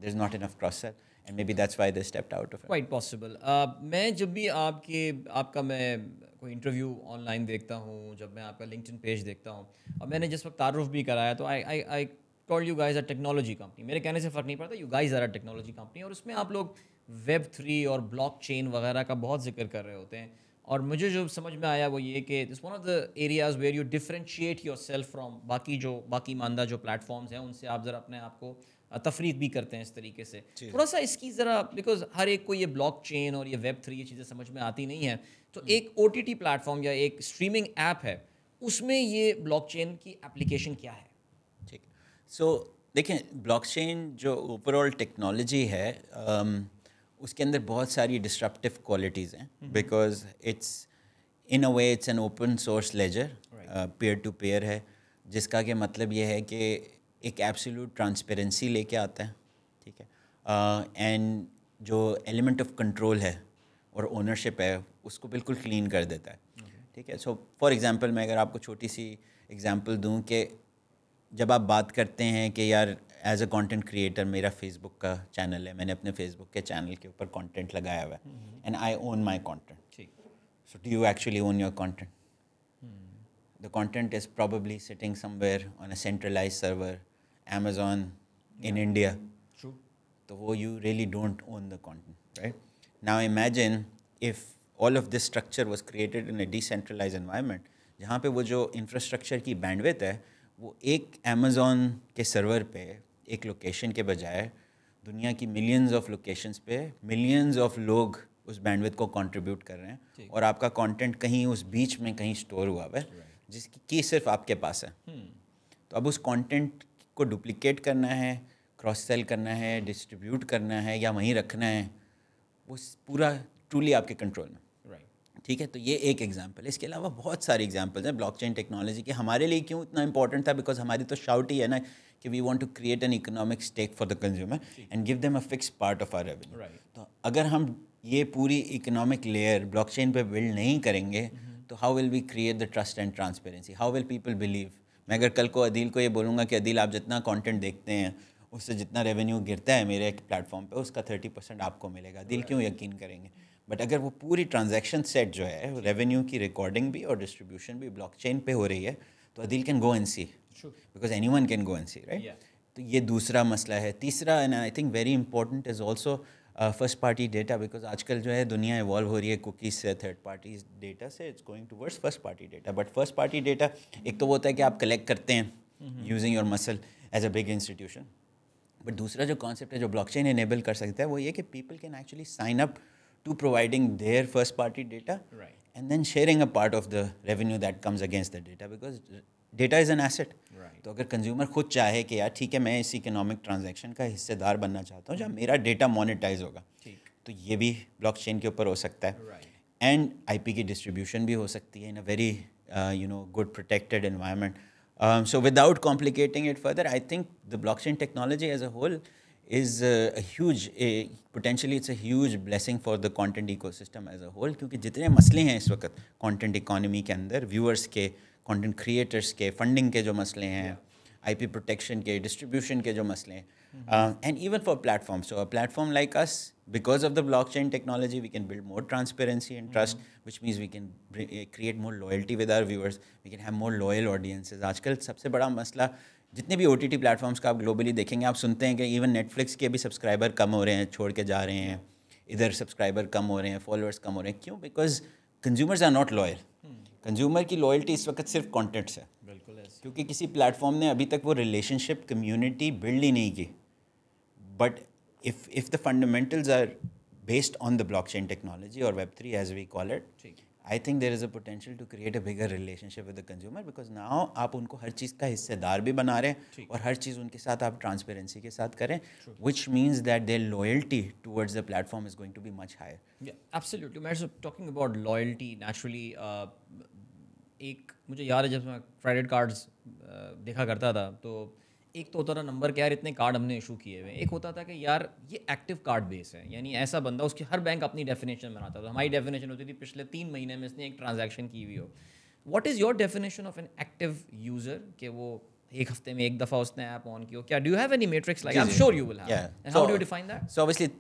there's not enough cross sell, and maybe that's why they stepped out of it. Quite possible. मैं जब भी आपका मैं कोई interview online देखता हूँ, जब मैं आपका लिंक्डइन पेज देखता हूँ, और मैंने जिस वक्त तारुफ भी कराया, तो I call you guys a technology company. मेरे कहने से फ़र्क नहीं पड़ता, you guys are a technology company. और उसमें आप लोग Web3 और ब्लॉकचेन वगैरह का बहुत जिक्र कर रहे होते हैं. और मुझे जो समझ में आया वो ये कि it's one of the areas where you differentiate yourself from बाकी मानदा जो प्लेटफॉर्म्स हैं, उनसे आप ज़रा अपने आप को तफरीक भी करते हैं इस तरीके से. थोड़ा सा इसकी ज़रा, बिकॉज हर एक को ये ब्लॉकचेन और ये Web3 ये चीज़ें समझ में आती नहीं हैं, तो एक OTT प्लेटफॉर्म या एक स्ट्रीमिंग ऐप है, उसमें ये ब्लॉकचेन की एप्लीकेशन क्या है? ठीक. सो देखें, ब्लॉकचेन जो ओवरऑल टेक्नोलॉजी है, उसके अंदर बहुत सारी डिस्ट्रप्टिव क्वालिटीज़ हैं, because it's in a way it's an open source ledger, peer to peer है, जिसका कि मतलब ये है कि एक एब्सोल्यूट ट्रांसपेरेंसी लेके आता है. ठीक है. एंड जो एलिमेंट ऑफ कंट्रोल है और ओनरशिप है, उसको बिल्कुल क्लीन कर देता है. ठीक है. सो फॉर एग्जांपल मैं अगर आपको छोटी सी एग्जांपल दूं कि जब आप बात करते हैं कि यार एज अ कंटेंट क्रिएटर मेरा फेसबुक का चैनल है, मैंने अपने फेसबुक के चैनल के ऊपर कंटेंट लगाया हुआ है, and I own my content. So do you actually own your content? The content is probably sitting somewhere on a centralised server, Amazon in India. True. So you really don't own the content, right? Now imagine if all of this structure was created in a decentralized environment, जहाँ पे वो जो infrastructure की bandwidth है, वो एक Amazon के server पे एक location के बजाय दुनिया की millions of locations पे millions of लोग उस bandwidth को contribute कर रहे हैं, और आपका content कहीं उस बीच में कहीं store हुआ है, जिसकी की सिर्फ आपके पास है. तो अब उस content को डुप्लिकेट करना है, क्रॉस सेल करना है, डिस्ट्रीब्यूट करना है, या वहीं रखना है, वो पूरा ट्रूली आपके कंट्रोल में. ठीक है. तो ये एक एग्जांपल है. इसके अलावा बहुत सारे एग्जांपल्स हैं ब्लॉकचेन टेक्नोलॉजी के. हमारे लिए क्यों इतना इंपॉर्टेंट था? बिकॉज हमारी तो शाउट ही है ना कि we want to create an economic stake for the consumer and give them a fix part of our revenue. तो अगर हम ये पूरी इकोनॉमिक लेयर ब्लॉकचेन पे बिल्ड नहीं करेंगे, तो how will we create the trust and transparency? How will people believe? मैं अगर कल को अदील को ये बोलूँगा कि अदील आप जितना कंटेंट देखते हैं उससे जितना रेवेन्यू गिरता है मेरे प्लेटफॉर्म पे, उसका 30% आपको मिलेगा, अदील क्यों यकीन करेंगे? बट अगर वो पूरी ट्रांजैक्शन सेट जो है, रेवेन्यू की रिकॉर्डिंग भी और डिस्ट्रीब्यूशन भी ब्लॉकचेन पे हो रही है, तो Adeel can go and see, because anyone can go and see, right? तो ये दूसरा मसला है. तीसरा, and I think very important, is also first party data, because आजकल जो है दुनिया इवॉल्व हो रही है कुकीज़ से, थर्ड पार्टी डेटा से, it's going towards first party data. But first party data एक तो वो होता है कि आप कलेक्ट करते हैं using your muscle as a big institution, but दूसरा जो कॉन्सेप्ट है जो ब्लॉकचेन इनेबल कर सकता है वो ये कि people can actually sign up to providing their first party data and then sharing a part of the revenue that comes against the data, because data is an asset. तो अगर consumer खुद चाहे कि यार ठीक है मैं इस इकोनॉमिक ट्रांजैक्शन का हिस्सेदार बनना चाहता हूँ जहाँ मेरा डेटा मोनेटाइज होगा, तो ये भी ब्लॉकचेन के ऊपर हो सकता है. एंड आईपी की डिस्ट्रीब्यूशन भी हो सकती है in a very good protected environment. So without complicating it further, I think the blockchain technology as a whole is potentially it's a huge blessing for the content ecosystem as a whole, क्योंकि जितने मसले हैं इस वक्त content economy के अंदर, viewers के, content creators के, funding के जो मसले हैं, IP प्रोटेक्शन के, डिस्ट्रीब्यूशन के जो मसले हैं, and even for platform. So a platform like us, because of the blockchain technology, we can build more transparency and trust, which means we can create more loyalty with our viewers. We can have more loyal audiences. आजकल सबसे बड़ा मसला, जितने भी OTT platforms का आप globally देखेंगे, आप सुनते हैं कि इवन नेटफ्लिक्स के भी सब्सक्राइबर कम हो रहे हैं, छोड़ के जा रहे हैं. इधर सब्सक्राइबर कम हो रहे हैं, फॉलोअर्स कम हो रहे हैं. क्यों? Because consumers are not loyal. Consumer की लॉयल्टी इस वक्त सिर्फ कॉन्टेंट से, बिल्कुल, क्योंकि किसी प्लेटफॉर्म ने अभी तक वो रिलेशनशिप कम्युनिटी बिल्ड ही नहीं की. But if the fundamentals are based on the blockchain technology or Web3 as we call it, I think there is a potential to create a bigger relationship with the consumer, because now आप उनको हर चीज़ का हिस्सेदार भी बना रहे हैं और हर चीज़ उनके साथ आप ट्रांसपेरेंसी के साथ करें, which means that their loyalty towards the platform is going to be much higher. Yeah, absolutely. मैं talking about loyalty, naturally एक मुझे याद है जब मैं क्रेडिट कार्ड्स देखा करता था, तो एक तो होता था नंबर के, यार इतने कार्ड हमने इशू किए हुए हैं. एक होता था कि यार ये एक्टिव कार्ड बेस है, यानी ऐसा बंदा, उसकी हर बैंक अपनी डेफिनेशन बनाता था. हमारी डेफिनेशन होती थी पिछले 3 महीने में इसने एक ट्रांजैक्शन की हुई हो. What is your definition of an active user, कि वो एक हफ्ते में एक दफ़ा उसने ऐप ऑन की हो? क्या do you have any matrix like? I am sure you will have. And how do you define that? So obviously,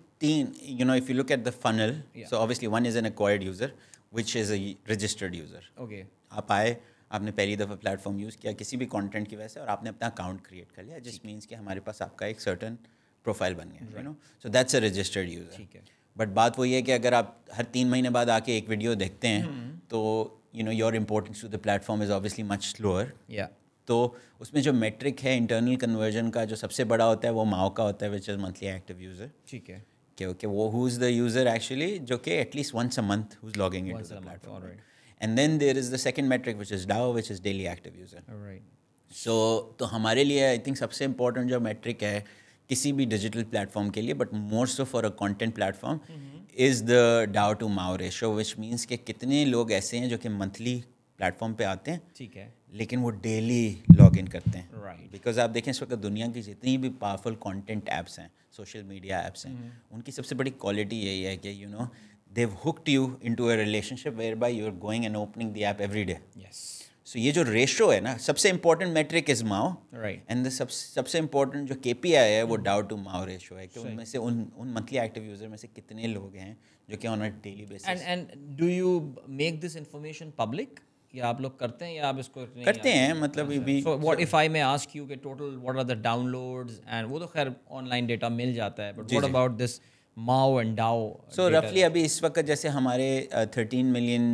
if you look at the funnel, so obviously one is an acquired user, which is a registered user. Okay. आप आए, आपने पहली दफ़ा platform use किया किसी भी content की वजह से, और आपने अपना अकाउंट क्रिएट कर लिया, जिस मीन्स कि हमारे पास आपका एक सर्टन प्रोफाइल बन गया, you know. So that's a registered user. ठीक है. बट बात वही है कि अगर आप हर 3 महीने बाद आके एक वीडियो देखते हैं, तो your importance to the platform is obviously much slower. तो उसमें जो मेट्रिक है इंटरनल कन्वर्जन का, जो सबसे बड़ा होता है वो माओ का होता है, which is monthly active user. ठीक है. कि वो who is the user actually, जो कि at least once a month who is logging into the platform. And then there is the second metric, which is DAO, which is daily active user. Alright. So तो हमारे लिए I think सबसे important जो metric है किसी भी digital platform के लिए, but more so for a content platform, is the DAO to MAU ratio, which means कि कितने लोग ऐसे हैं जो कि monthly platform पे आते हैं, ठीक है, लेकिन वो daily login करते हैं. Right. Because आप देखें इस वक्त दुनिया की जितनी भी powerful content apps हैं, social media apps हैं, उनकी सबसे बड़ी quality यही है कि they've hooked you into a relationship whereby you're going and opening the app every day. Yes. So ये जो ratio है ना, सबसे important metric is MAU. Right. And the सबसे important जो KPI है वो DAO to MAU ratio है, कि उनमें से उन monthly active user में से कितने लोग हैं जो कि on a daily basis. And do you make this information public? या आप लोग करते हैं, या आप इसको करते हैं, मतलब भी. So what if I may ask you कि total what are the downloads, and वो तो खैर online data मिल जाता है, but what about this MAU and DAO? So roughly अभी इस वक्त जैसे हमारे 13 million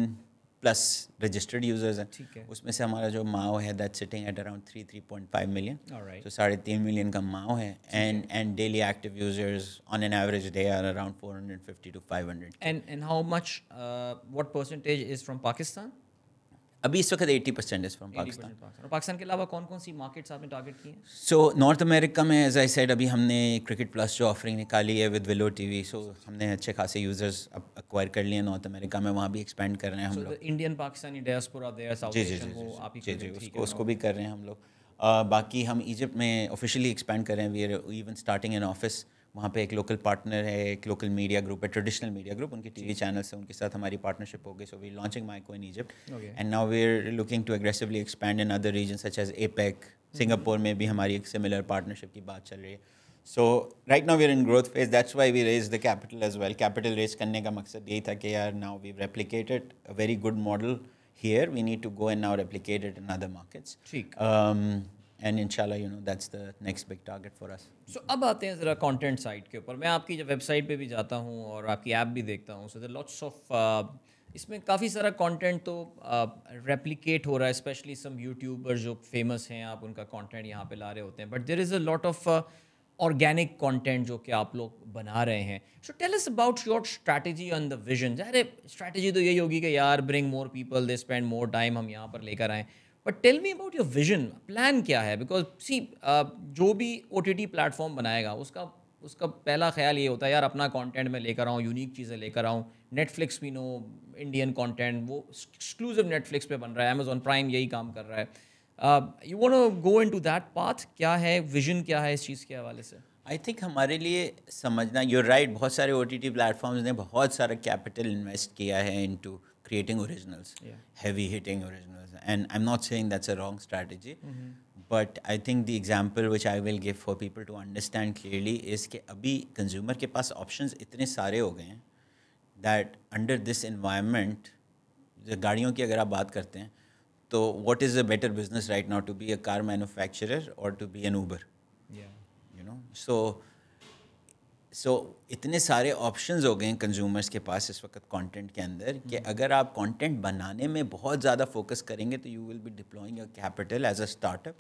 plus registered users हैं, उसमें से हमारा जो MAU है that's sitting at around 3.5 million. Alright. So 3.5 million का MAU है, and daily active users on an average day are around 450 to 500. And how much, what percentage is from Pakistan? अभी इस वक्त 80% is from Pakistan. और पाकिस्तान के अलावा कौन कौन सी मार्केट्स आपने टारगेट की हैं? So नॉर्थ अमेरिका में एज आई सेड अभी हमने क्रिकेट प्लस जो ऑफरिंग निकाली है विद विलो टीवी, सो हमने अच्छे खासे यूजर्स अक्वायर कर लिए नॉर्थ अमेरिका में, वहाँ भी एक्सपेंड कर रहे हैं हम लोग. Indian Pakistani diaspora there, South Asian वो आप ही जी उसको भी कर रहे हैं हम लोग. बाकी हम इजिप्ट में ऑफिशियली एक्सपेंड कर रहे हैं. We are even starting an office. वहाँ पे एक लोकल पार्टनर है, एक लोकल मीडिया ग्रुप है, ट्रेडिशनल मीडिया ग्रुप, उनके टीवी चैनल्स हैं, उनके साथ हमारी पार्टनरशिप हो गई. So we launching Myco in Egypt, and now we are looking to aggressively expand in other region such as APAC. Singapore में भी हमारी एक सिमिलर पार्टनरशिप की बात चल रही है. So right now we are in growth phase. That's why we raise the capital as well. Capital raise करने का मकसद यही था कि यार now we replicated a very good model here, we need to go and now replicate it in other markets. And इंशाल्लाह that's the next big target for us. So अब आते हैं ज़रा कंटेंट साइड के ऊपर. मैं आपकी जब वेबसाइट पे भी जाता हूँ और आपकी ऐप भी देखता हूँ, सो देयर लॉट्स ऑफ इसमें काफ़ी सारा कंटेंट तो रेप्लिकेट हो रहा है, स्पेशली सम यूट्यूबर जो फेमस हैं, आप उनका कंटेंट यहाँ पे ला रहे होते हैं, but there is a lot of organic content जो कि आप लोग बना रहे हैं. So tell us about your strategy on the vision. अरे स्ट्रैटेजी तो यही होगी कि यार bring more people, they spend more time, हम यहाँ पर लेकर आएँ. But tell me about your vision, plan क्या है? बिकॉज सी जो भी OTT प्लेटफॉर्म बनाएगा उसका पहला ख्याल ये होता है यार अपना कंटेंट में लेकर आऊँ, यूनिक चीज़ें लेकर आऊँ. नेटफ्लिक्स भी नो इंडियन कंटेंट वो एक्सक्लूसिव नेटफ्लिक्स पे बन रहा है, अमेजॉन प्राइम यही काम कर रहा है. You want to go into that path? क्या है विजन, क्या है इस चीज़ के हवाले से? आई थिंक हमारे लिए समझना, यूर राइट, बहुत सारे OTT प्लेटफॉर्म्स ने बहुत सारा कैपिटल इन्वेस्ट किया है into creating originals, heavy hitting originals, and I'm not saying that's a wrong strategy, But I think the example which I will give for people to understand clearly is कि अभी consumer के पास options इतने सारे हो गए हैं that under this environment, गाड़ियों की अगर आप बात करते हैं तो what is a better business right now, to be a car manufacturer or to be an Uber? Yeah. You know, so इतने सारे ऑप्शंस हो गए हैं कंज्यूमर्स के पास इस वक्त कंटेंट के अंदर कि अगर आप कंटेंट बनाने में बहुत ज़्यादा फोकस करेंगे तो you will be deploying your capital as a startup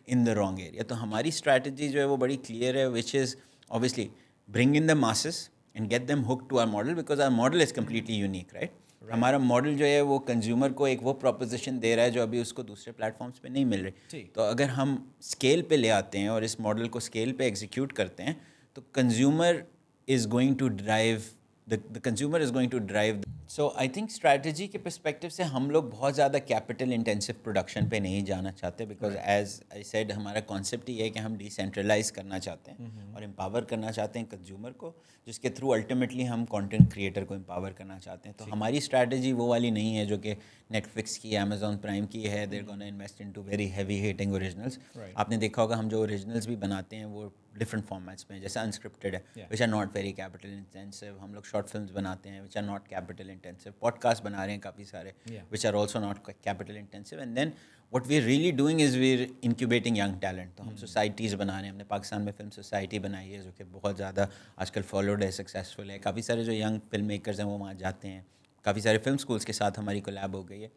in the wrong area. तो हमारी स्ट्रैटेजी जो है वो बड़ी क्लियर है, which is obviously bring in the masses and get them hook to our model, because our model is completely unique, right. हमारा model जो है वो कंज्यूमर को एक वो प्रोपोजिशन दे रहा है जो अभी उसको दूसरे प्लेटफॉर्म्स पे नहीं मिल रही. तो अगर हम स्केल पे ले आते हैं और इस मॉडल को स्केल पे एग्जीक्यूट करते हैं तो consumer is going to drive the consumer is going to drive. So I think strategy के perspective से हम लोग बहुत ज़्यादा capital intensive production पे नहीं जाना चाहते, because as I said हमारा concept ही है कि हम decentralize करना चाहते हैं और empower करना चाहते हैं consumer को, जिसके through ultimately हम content creator को empower करना चाहते हैं. तो हमारी strategy वो वाली नहीं है जो कि Netflix की, Amazon Prime की है, they're gonna invest into very heavy hitting originals. आपने देखा होगा हम जो originals भी बनाते हैं वो डिफरेंट फॉर्मेट्स में, जैसे अनस्क्रिप्टेड है which are not very capital intensive. हम लोग शॉर्ट फिल्म्स बनाते हैं which are not capital intensive. Podcast बना रहे हैं काफ़ी सारे which are also not capital intensive. And then what we are really doing is we are incubating young talent. तो हम सोसाइटीज़ बना रहे हैं. हमने पाकिस्तान में फिल्म सोसाइटी बनाई है जो कि बहुत ज़्यादा आजकल फॉलोड है, सक्सेसफुल है. काफ़ी सारे जो यंग फिल्म मेकर्स हैं वो वहाँ जाते हैं. काफ़ी सारे फिल्म स्कूल्स के साथ हमारी कोलैब हो गई है.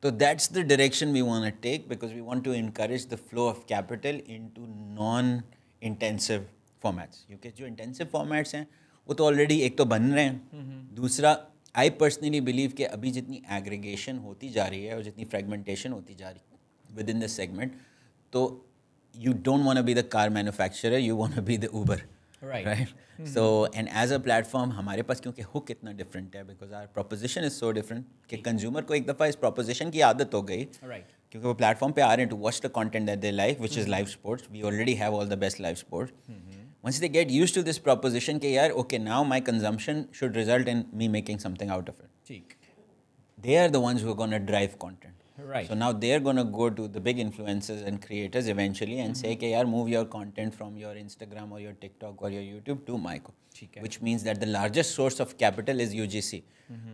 तो that's the direction we want to take, because we want to encourage the flow of capital into non intensive formats. क्योंकि जो इंटेंसिव फॉर्मेट्स हैं वो तो ऑलरेडी एक तो बन रहे हैं, दूसरा आई पर्सनली बिलीव कि अभी जितनी एग्रीगेशन होती जा रही है और जितनी फ्रेगमेंटेशन होती जा रही है विद इन द सेगमेंट, तो you don't want to be the car manufacturer, you want to be the Uber, right. So and as a platform हमारे पास क्योंकि हुक इतना डिफरेंट है, because our proposition is so different कि consumer को एक दफ़ा इस प्रोपोजिशन की आदत हो गई, क्योंकि वो प्लेटफॉर्म पे आ रहे हैं to watch the content that they like, which is live sports. We already have all the best live sports. Once they get used to this proposition कि यार okay, now my consumption should result in me making something out of it. They are the ones who are going to drive content. Right. So now they are going to go to the big influencers and creators eventually and say कि यार move your content from your Instagram or your TikTok or your YouTube to Myco. Which means that the largest source of capital is UGC.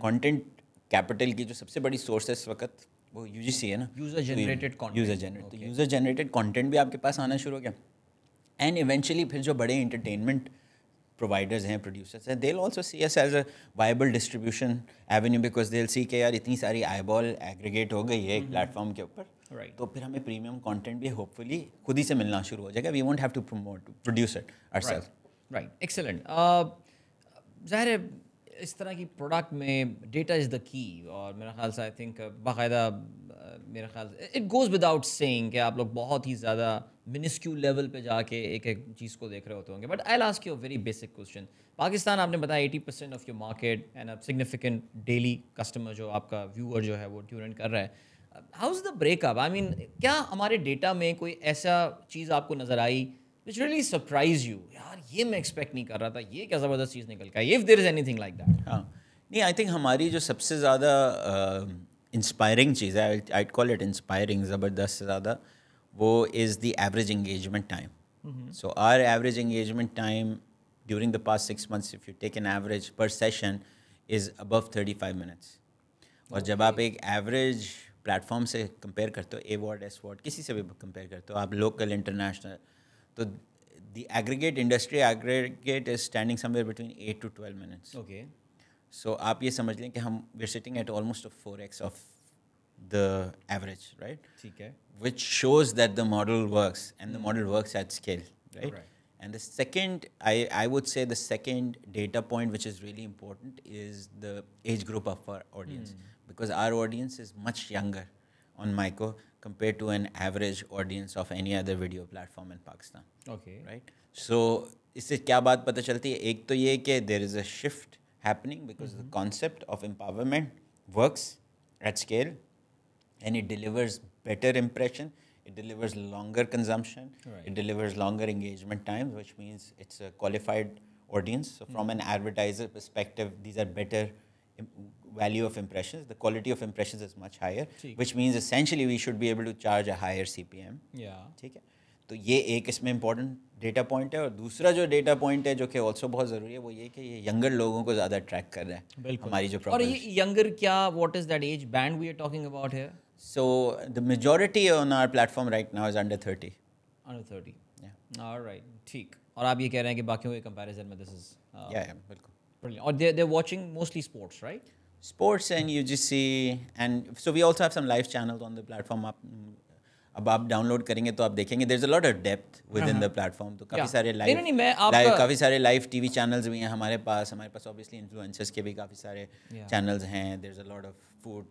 Content capital की जो सबसे बड़ी source है इस वक्त वो UGC है ना. User generated content. User generated. तो user generated content भी आपके पास आना शुरू हो गया. एंड इवेंचुअली फिर जो बड़े इंटरटेनमेंट प्रोवाइडर्स हैं, प्रोड्यूसर्स हैं, they will also see us as a viable distribution avenue, because they will see के यार इतनी सारी आईबॉल एग्रीगेट हो गई है एक प्लेटफॉर्म के ऊपर, तो फिर हमें प्रीमियम कंटेंट भी होपफुली खुद ही से मिलना शुरू हो जाएगा. We won't have to promote, produce it ourselves. Right, excellent. ज़ाहिर है इस तरह की प्रोडक्ट में डेटा इज़ द की, और मेरा ख्याल से आई थिंक बाकायदा मेरा ख्याल इट गोज़ विदाउट सेइंग कि आप लोग बहुत ही ज़्यादा मिनिस्क्यूल लेवल पे जाके एक एक चीज़ को देख रहे होते होंगे. But I will ask you a very basic question. Pakistan आपने बताया 80% of your market and a significant daily customer जो आपका व्यूअर जो है वो ट्यून इन कर रहा है. How is the breakup? I mean क्या हमारे डेटा में कोई ऐसा चीज़ आपको नज़र आई which really surprised you? यार ये मैं एक्सपेक्ट नहीं कर रहा था, ये क्या ज़बरदस्त चीज़ निकल के आई, if there is anything like that. हाँ नहीं, आई थिंक हमारी जो सबसे ज़्यादा इंस्पायरिंग चीज़ है, I'd call it इंस्पायरिंग, ज़बरदस्त से ज़्यादा, वो is the average engagement time. So our average engagement time during the past 6 months, if you take an average per session, is above 35 minutes. और जब आप एक एवरेज प्लेटफॉर्म से कंपेयर करते हो, A-Word, S-Word, किसी से भी कंपेयर करते हो, आप लोकल, इंटरनेशनल, तो the aggregate industry aggregate is standing somewhere between 8 to 12 minutes. Okay. So आप ये समझ लें कि हम we're sitting at almost a 4x of the average, right? ठीक है. Which shows that the model works, and the model works at scale, right? And the second, I would say the second data point which is really important is the age group of our audience, because our audience is much younger on Myco compared to an average audience of any other video platform in Pakistan. Okay. Right? So इससे क्या बात पता चलती है? एक तो ये कि there is a shift happening because the concept of empowerment works at scale and it delivers better impression, it delivers longer consumption, it delivers longer engagement times, which means it's a qualified audience. So from an advertiser perspective, these are better value of impressions, the quality of impressions is much higher, ठीक. which means essentially we should be able to charge a higher CPM. Yeah. ठीक है, तो ये एक इसमें important data point है. और दूसरा जो डेटा पॉइंट है जो कि ऑल्सो बहुत ज़रूरी है वो ये कि ये यंगर लोगों को ज़्यादा अट्रैक्ट कर रहा है. बिल्कुल. हमारी जो और प्रॉब्लम. ये यंगर क्या, what is that age band we are talking about here? So the majority on our platform right now is under 30. Under 30. Yeah. Alright, ठीक. और आप ये कह रहे हैं कि बाकियों के कंपैरिजन में दिस इज Yeah, बिल्कुल. brilliant. और they're watching mostly sports, right? Sports and UGC, and so we also have some live channels on the platform. अब आप डाउनलोड करेंगे तो आप देखेंगे there's a lot of depth within the platform. तो काफ़ी सारे काफ़ी सारे लाइव टीवी चैनल्स भी हैं हमारे पास ऑब्वियसली इन्फ्लुएंसर्स के भी काफ़ी सारे चैनल्स हैं. there's a lot of food,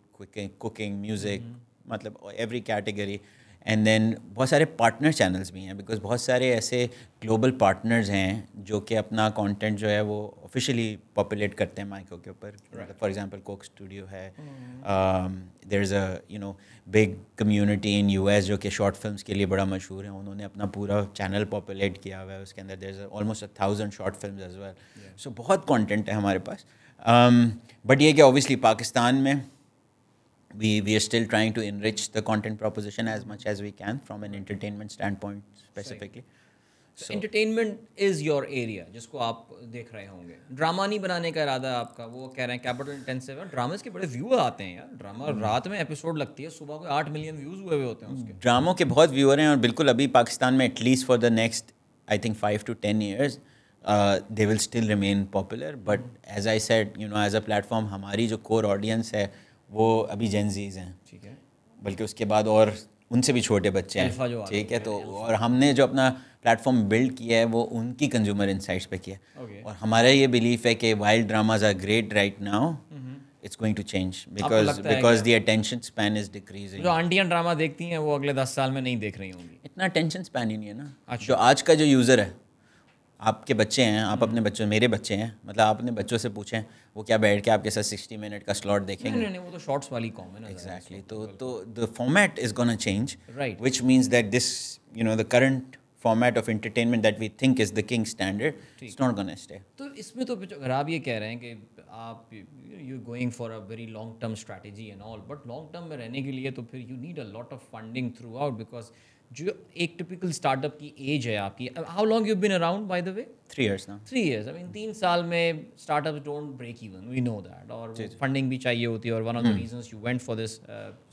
cooking, music, मतलब every category. एंड देन बहुत सारे पार्टनर चैनल्स भी हैं बिकॉज बहुत सारे ऐसे ग्लोबल पार्टनर्स हैं जो कि अपना कंटेंट जो है वो ऑफिशियली पॉपुलेट करते हैं माइको के ऊपर. फॉर एग्जांपल कोक स्टूडियो है. There is a big community in US जो कि शॉर्ट फिल्म्स के लिए बड़ा मशहूर है. उन्होंने अपना पूरा चैनल पॉपुलेट किया हुआ है. उसके अंदर there is almost 1000 short films as well. So बहुत कंटेंट है हमारे पास. बट ये कि ऑब्वियसली पाकिस्तान में we are still trying to enrich the content proposition as much as we can from an entertainment standpoint specifically. So entertainment is your area जिसको आप देख रहे होंगे. ड्रामा नहीं बनाने का इरादा आपका, वो कह रहे हैं कैपिटल इंटेंसिव है. ड्रामास के बड़े व्यूअर आते हैं यार. ड्रामा रात में एपिसोड लगती है, सुबह को 8 मिलियन व्यूज हुए होते हैं उसके. ड्रामों के बहुत व्यूअर हैं और बिल्कुल अभी पाकिस्तान में at least for the next I think 5 to 10 years they will still remain popular. But as I said, as a platform हमारी जो core audience है वो अभी जेनजीज हैं. ठीक है. बल्कि उसके बाद और उनसे भी छोटे बच्चे हैं. ठीक है. तो और हमने जो अपना प्लेटफॉर्म बिल्ड किया है वो उनकी कंज्यूमर इंसाइट्स पे किया है. और हमारा ये बिलीफ है कि while dramas are great right now, it's going to change because the attention span is decreasing. जो आंटियां ड्रामा देखती हैं वो अगले 10 साल में नहीं देख रही होंगी. इतना अटेंशन स्पैन ही नहीं है ना. जो आज का जो यूज़र है, आपके बच्चे हैं, आप अपने बच्चों, मेरे बच्चे हैं, मतलब आप अपने बच्चों से पूछें वो क्या बैठ के आपके साथ 60 मिनट का स्लॉट देखेंगे. नहीं, वो तो शॉर्ट्स वाली कॉम है ना. एग्जैक्टली. तो the format is gonna change, right, which means that this the current format of entertainment that we think is the king standard, it's not gonna stay. तो इसमें तो अगर आप ये कह रहे हैं कि आप you going for a very long term strategy and all, but long term में रहने के लिए तो फिर you need a lot of funding throughout, because जो एक टिपिकल स्टार्टअप की एज है आपकी. How long you been around by the way? 3 years now. 3 years. I mean 3 साल में startups don't break even, we know that. और funding भी चाहिए होती है. और one of the reasons you went for this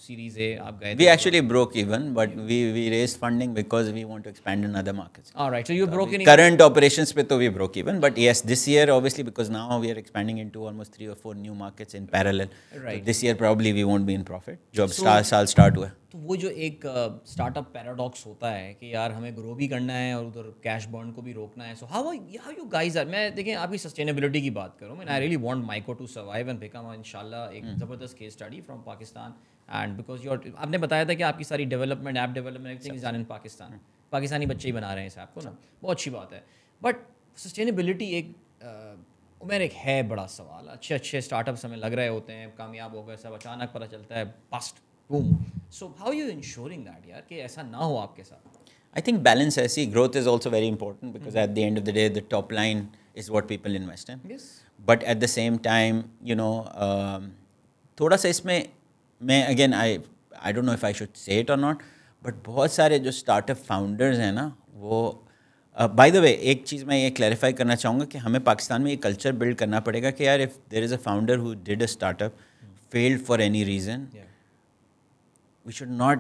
series A, आप गए. We actually broke even, but we raised funding because we want to expand in other markets. All right, so you broke in current operations पे तो we broke even, but yes, this year obviously because now we are expanding into almost 3 or 4 new markets in parallel. Right. So this year probably we won't be in profit. जो अब साल start हुआ है. तो वो जो एक startup paradox होता है कि यार हमें ग्रो भी करना है और उधर कैश बर्न को भी रोकना है. So how you guys are. मैं देखें आपकी सस्टेनेबिलिटी की बात करूँ, मैं I really want Myco to survive and become इंशाल्लाह एक ज़बरदस्त case study from Pakistan. And because your आपने बताया था कि आपकी सारी development, app development, everything is done in Pakistan. Pakistani बच्चे ही बना रहे हैं इस ऐप को ना, बहुत अच्छी बात है. बट सस्टेनेबिलिटी एक उमेर एक है बड़ा सवाल. अच्छे स्टार्टअप्स हमें लग रहे होते हैं, कामयाब हो गए सब, अचानक पता चलता है bast boom. So how are you ensuring that यार कि ऐसा ना हो आपके साथ? I think balance है. See, growth is also very important because at the end of the day, the top line is what people invest in. Yes. But at the same time, थोड़ा सा इसमें मैं again I don't know if I should say it or not, but बहुत सारे जो startup founders हैं ना वो by the way एक चीज़ मैं ये clarify करना चाहूँगा कि हमें पाकिस्तान में ये culture build करना पड़ेगा कि यार if there is a founder who did a startup, failed for any reason, we should not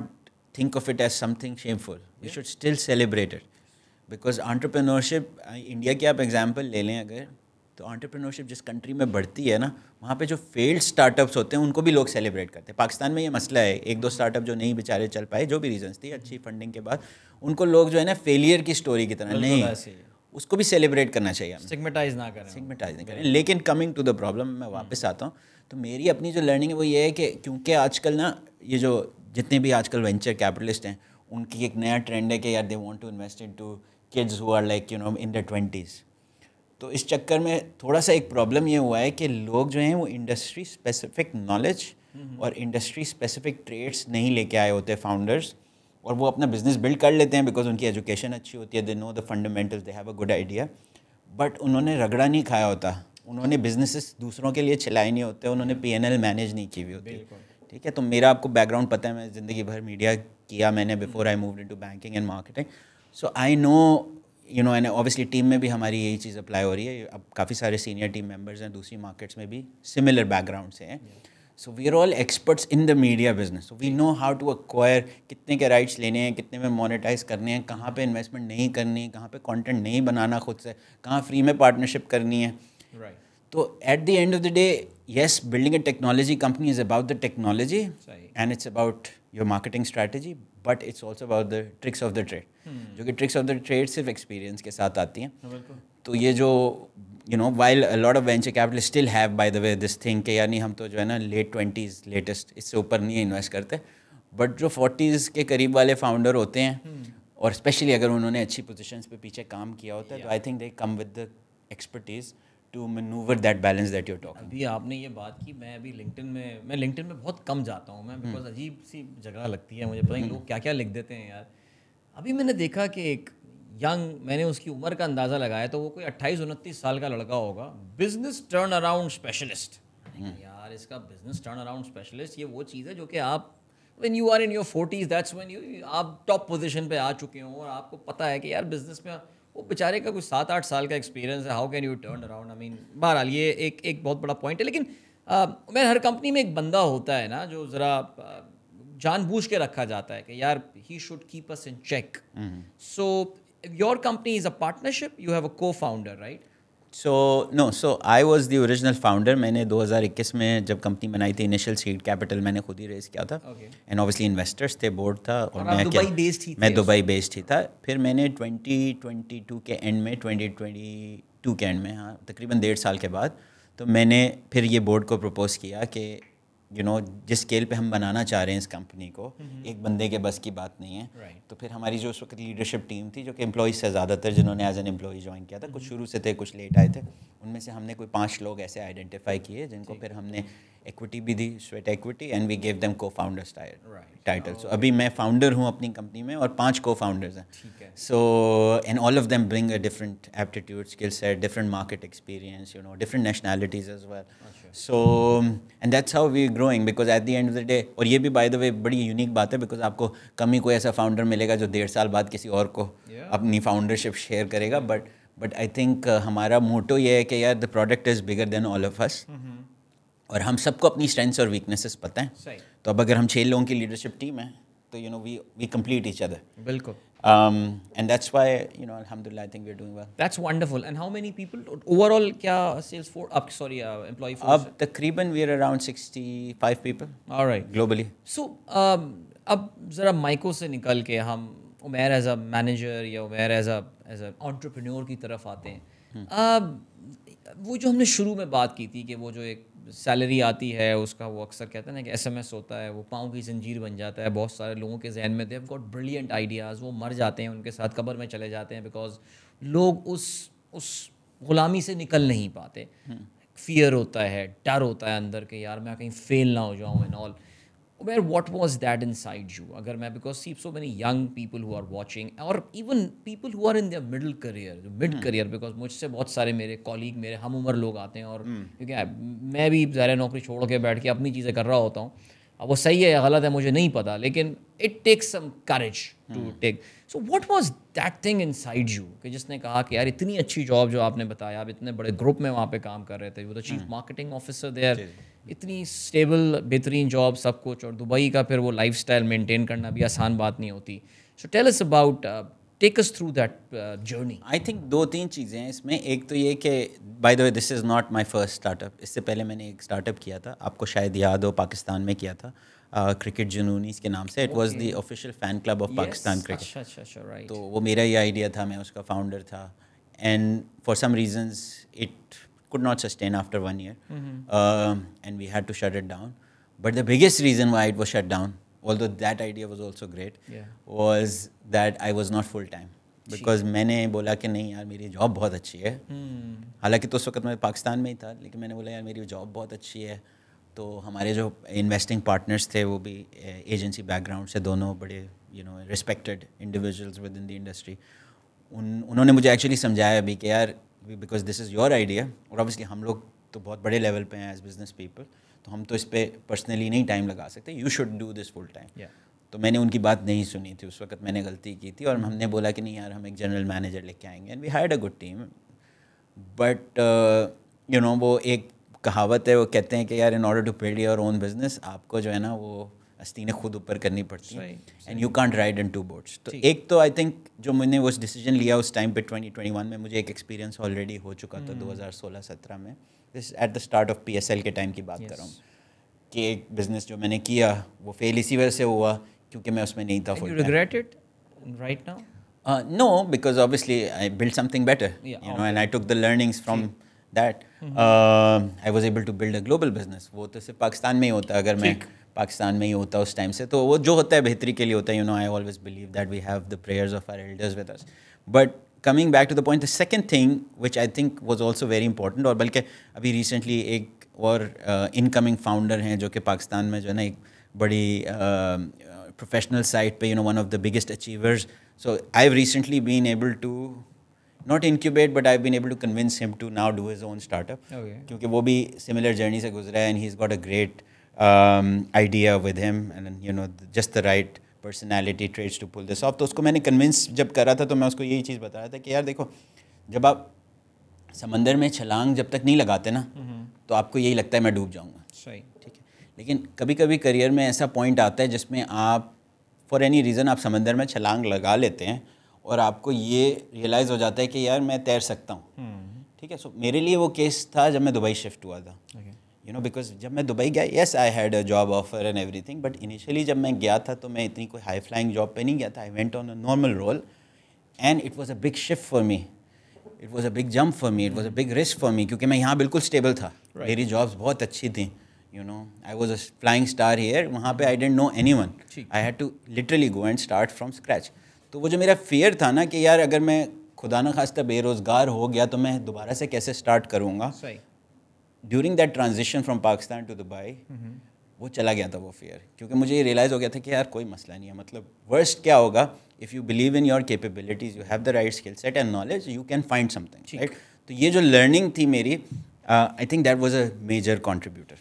think of it as something shameful. We should still celebrate it. Because entrepreneurship, India की आप example ले लें अगर, तो entrepreneurship जिस country में बढ़ती है ना, वहाँ पे जो फेल्ड स्टार्टअप्स होते हैं उनको भी लोग सेलिब्रेट करते हैं. पाकिस्तान में ये मसला है, 1-2 स्टार्टअप जो नहीं बेचारे चल पाए, जो भी रीजंस थी, अच्छी फंडिंग के बाद उनको लोग जो है ना फेलियर की स्टोरी की तरह नहीं, उसको भी सेलिब्रेट करना चाहिए. स्टिग्मेटाइज ना करें. लेकिन कमिंग टू द प्रॉब्लम, मैं वापस आता हूँ. तो मेरी अपनी जो लर्निंग है वो ये है कि क्योंकि आजकल ना ये जो जितने भी आजकल वेंचर कैपिटलिस्ट हैं उनकी एक नया ट्रेंड है कि यार they want to invest into kids who are like in their 20s. तो इस चक्कर में थोड़ा सा एक प्रॉब्लम ये हुआ है कि लोग जो हैं वो इंडस्ट्री स्पेसिफिक नॉलेज और इंडस्ट्री स्पेसिफिक ट्रेड्स नहीं लेके आए होते फाउंडर्स, और वो अपना बिजनेस बिल्ड कर लेते हैं बिकॉज उनकी एजुकेशन अच्छी होती है, they know the fundamentals, they have a good idea, but उन्होंने रगड़ा नहीं खाया होता उन्होंने बिजनेसेस दूसरों के लिए चलाए नहीं होते, उन्होंने P&L मैनेज नहीं की हुई होती, ठीक है। तो मेरा आपको बैकग्राउंड पता है, मैं ज़िंदगी भर मीडिया किया मैंने before I moved into banking and marketing, so I know you know, and obviously team में भी हमारी यही चीज़ अप्लाई हो रही है। अब काफ़ी सारे सीनियर टीम मेंबर्स हैं दूसरी मार्केट्स में भी सिमिलर बैकग्राउंड से हैं, so we are all experts in the media business, so we know how to acquire, कितने के राइट्स लेने हैं, कितने में मोनेटाइज करने हैं, कहाँ पे इन्वेस्टमेंट नहीं करनी है, कहाँ पे कंटेंट नहीं बनाना खुद से, कहाँ फ्री में पार्टनरशिप करनी है। तो eight the end of the day, yes, building a technology company is about the technology and it's about your marketing strategy, but it's also about the tricks of the trade, जो कि tricks of the trade सिर्फ experience के साथ आती हैं। तो ये जो you know, while a lot of venture capitalists still have, by the way, this thing कि यानी हम तो जो है ना late 20s latest इससे ऊपर नहीं इन्वेस्ट करते, बट जो 40s के करीब वाले फाउंडर होते हैं और स्पेशली अगर उन्होंने अच्छी पोजिशंस पे पीछे काम किया होता है, तो I think they come with the expertise to maneuver that balance that you're talking. अभी आपने ये बात की, मैं अभी लिंक्डइन में बहुत कम जाता हूँ मैं, बिकॉज अजीब सी जगह लगती है मुझे, पता नहीं लोग क्या क्या लिख देते हैं यार। अभी मैंने देखा कि एक यंग, मैंने उसकी उम्र का अंदाज़ा लगाया तो वो कोई 28-29 साल का लड़का होगा, बिजनेस टर्न अराउंड स्पेशलिस्ट। यार इसका बिजनेस टर्न अराउंड स्पेशलिस्ट, ये वो चीज़ है जो कि आप when you are in your 40s, that's when आप टॉप पोजीशन पे आ चुके हो और आपको पता है कि यार बिजनेस में वो बेचारे का कुछ 7-8 साल का एक्सपीरियंस है, how can U turn around. I mean बहरहाल ये एक बहुत बड़ा पॉइंट है, लेकिन मैं हर कंपनी में एक बंदा होता है ना जो ज़रा जानबूझ के रखा जाता है कि यार he should keep us in check. So your company is a partnership, you have a cofounder, right? So I was the original founder. मैंने 2021 में जब कंपनी बनाई थी, इनिशियल सीड कैपिटल मैंने खुद ही रेज किया था, एंड ऑब्वियसली इन्वेस्टर्स थे, बोर्ड था, और मैं दुबई बेस्ड ही था। फिर मैंने 2022 के एंड में 2022 के एंड में, हाँ तकरीबन 1.5 साल के बाद, तो मैंने फिर ये बोर्ड को प्रपोज किया कि यू नो जिस स्केल पे हम बनाना चाह रहे हैं इस कंपनी को, एक बंदे के बस की बात नहीं है। तो फिर हमारी जो उस वक्त लीडरशिप टीम थी, जो कि एम्प्लॉइज से ज़्यादातर जिन्होंने एज एन एम्प्लॉय ज्वाइन किया था, कुछ शुरू से थे कुछ लेट आए थे, उनमें से हमने कोई 5 लोग ऐसे आइडेंटिफाई किए जिनको फिर हमने इक्विटी भी दी, sweat equity, and we gave them cofounder title. So अभी मैं फाउंडर हूँ अपनी कंपनी में और 5 को फाउंडर्स हैं। So and all of them bring a different aptitude, skill set, different market experience, you know, different nationalities as well. So and that's how we growing, because at the end of the day, और ये भी bye the वे बड़ी unique बात है, because आपको कम ही कोई ऐसा founder मिलेगा जो 1.5 साल बाद किसी और को अपनी फाउंडरशिप शेयर करेगा, बट आई थिंक हमारा मोटो ये है कि यार the product is bigger than all of us, और हम सबको अपनी स्ट्रेंथ्स और वीकनेसेस पता हैं। तो अब अगर हम 6 लोगों की लीडरशिप टीम है तो you know we complete each other. बिल्कुल। And that's why, you know, alhamdulillah, I think we're doing well. That's wonderful. And how many people overall क्या sales force, employee force? अब तकरीबन we're around 65 people. All right. Globally. So अब ज़रा micro से निकल के हम उमैर एज अ मैनेजर या उमैर एज अ एंटरप्रेन्योर की तरफ आते हैं। वो जो हमने शुरू में बात की थी कि वो जो एक सैलरी आती है उसका, वो अक्सर कहते हैं ना कि SMS होता है, वो पाँव की जंजीर बन जाता है बहुत सारे लोगों के जहन में। They have got brilliant ideas, वो मर जाते हैं, उनके साथ कब्र में चले जाते हैं, बिकॉज लोग उस गुलामी से निकल नहीं पाते। फियर होता है, डर होता है अंदर के यार मैं कहीं फेल ना हो जाऊँ and all. Where what was that inside you? अगर मैं, because see so many young people who are watching, or even people who are in their middle career, mid career, because मुझसे बहुत सारे मेरे कॉलीग, मेरे हम उम्र लोग आते हैं, और क्योंकि मैं भी ज़ाहिर नौकरी छोड़ के बैठ के अपनी चीज़ें कर रहा होता हूँ। अब वो सही है या गलत है मुझे नहीं पता, लेकिन it takes some courage to take. So what was that thing inside you कि जिसने कहा कि यार इतनी अच्छी जॉब जो आपने बताया, आप इतने बड़े ग्रुप में वहाँ पे काम कर रहे थे, वो तो चीफ मार्केटिंग ऑफिसर देयर, इतनी स्टेबल बेहतरीन जॉब सब कुछ, और दुबई का फिर वो लाइफस्टाइल मेंटेन करना भी आसान बात नहीं होती। So tell us about, take us through that journey. I think 2-3 चीज़ें हैं इसमें। एक तो ये कि by the way this is not my first startup, इससे पहले मैंने एक स्टार्टअप किया था, आपको शायद याद हो, पाकिस्तान में किया था, क्रिकेट जुनूनीस के नाम से। It was the official fan club of Pakistan cricket. अच्छा, राइट। तो वो मेरा ही आइडिया था, मैं उसका फाउंडर था, and for some reasons it could not sustain after 1 year, and we had to shut it down. But the biggest reason why it was shut down, although that idea was also great, was that I was not full time. Because मैंने बोला कि नहीं यार मेरी job बहुत अच्छी है, हालांकि तो उस वक्त मैं पाकिस्तान में ही था, लेकिन मैंने बोला यार मेरी जॉब बहुत अच्छी है। तो हमारे जो इन्वेस्टिंग पार्टनर्स थे वो भी एजेंसी बैकग्राउंड से, दोनों बड़े you know respected individuals with in the industry, उन्होंने मुझे एक्चुअली समझाया भी कि यार because this is your idea, और ऑब्वियसली हम लोग तो बहुत बड़े लेवल पे हैं एज बिजनेस पीपल, तो हम तो इस पर पर्सनली नहीं टाइम लगा सकते, you should do this full time. तो मैंने उनकी बात नहीं सुनी थी उस वक्त, मैंने गलती की थी, और हमने बोला कि नहीं यार हम एक जनरल मैनेजर लेके आएंगे, and we hired a good team. But you know वो एक कहावत है, वो कहते हैं कि यार in order to build your own business, आपको जो है ना वो अस्तीनें खुद ऊपर करनी पड़ती हैं, and you can't ride in 2 boats. तो एक तो आई थिंक जो मैंने वो डिसीजन लिया उस टाइम पे 2021 में, मुझे एक एक्सपीरियंस ऑलरेडी हो चुका था 2016-17 में, this at the start of PSL के टाइम की बात कर रहा हूँ, कि एक बिजनेस जो मैंने किया वो फेल इसी वजह से हुआ क्योंकि मैं उसमें नहीं था full time. You regret it right now? No, because obviously I built something better, you know, and I took the learnings from that. I was able to build a global business. वो तो सिर्फ पाकिस्तान में ही होता, अगर मैं पाकिस्तान में ही होता उस टाइम से, तो वो जो होता है बेहतरी के लिए होता है, you know, I always believe that we have the prayers of our elders with us. But coming back to the point, the second thing which I think was also very important, और बल्कि अभी recently एक और incoming founder हैं जो कि पाकिस्तान में जो है ना एक बड़ी professional side पे, you know, one of the biggest achievers. So I've recently been able to not incubate, but I've been able to convince him to now do his own startup. Okay. क्योंकि वो भी similar journey से गुजरा है, and he's got a great idea with him, and you know just the right personality traits to pull this off. तो उसको मैंने convince जब करा था, तो मैं उसको यही चीज़ बता रहा था कि यार देखो, जब आप समंदर में छलांग जब तक नहीं लगाते ना, तो आपको यही लगता है मैं डूब जाऊँगा। सही, ठीक है, लेकिन कभी कभी करियर में ऐसा पॉइंट आता है जिसमें आप फॉर एनी रीज़न आप समंदर में छलांग लगा लेते हैं, और आपको ये रियलाइज़ हो जाता है कि यार मैं तैर सकता हूँ। ठीक है, सो मेरे लिए वो केस था जब मैं दुबई शिफ्ट हुआ था, यू नो, बिकॉज जब मैं दुबई गया, yes I had a job offer and everything, but initially जब मैं गया था तो मैं इतनी कोई हाई फ्लाइंग जॉब पे नहीं गया था। I went on a normal role, and it was a big shift for me, it was a big jump for me, it was a big risk for me, क्योंकि मैं यहाँ बिल्कुल stable था, मेरी जॉब्स बहुत अच्छी थी, you know, I was a flying star here, वहाँ पे I didn't know anyone, I had to literally go and start from scratch. तो वो जो मेरा fear था ना कि यार अगर मैं खुदा न खास्ता बेरोज़गार हो गया तो मैं दोबारा से कैसे स्टार्ट करूँगा, during that transition from Pakistan to Dubai, वो चला गया था वो fear, क्योंकि मुझे ये रियलाइज़ हो गया था कि यार कोई मसला नहीं है, मतलब वर्स्ट क्या होगा, if you believe in your capabilities, you have the right skill set and knowledge, you can find something, right. तो ये जो लर्निंग थी मेरी, I think that was a major contributor.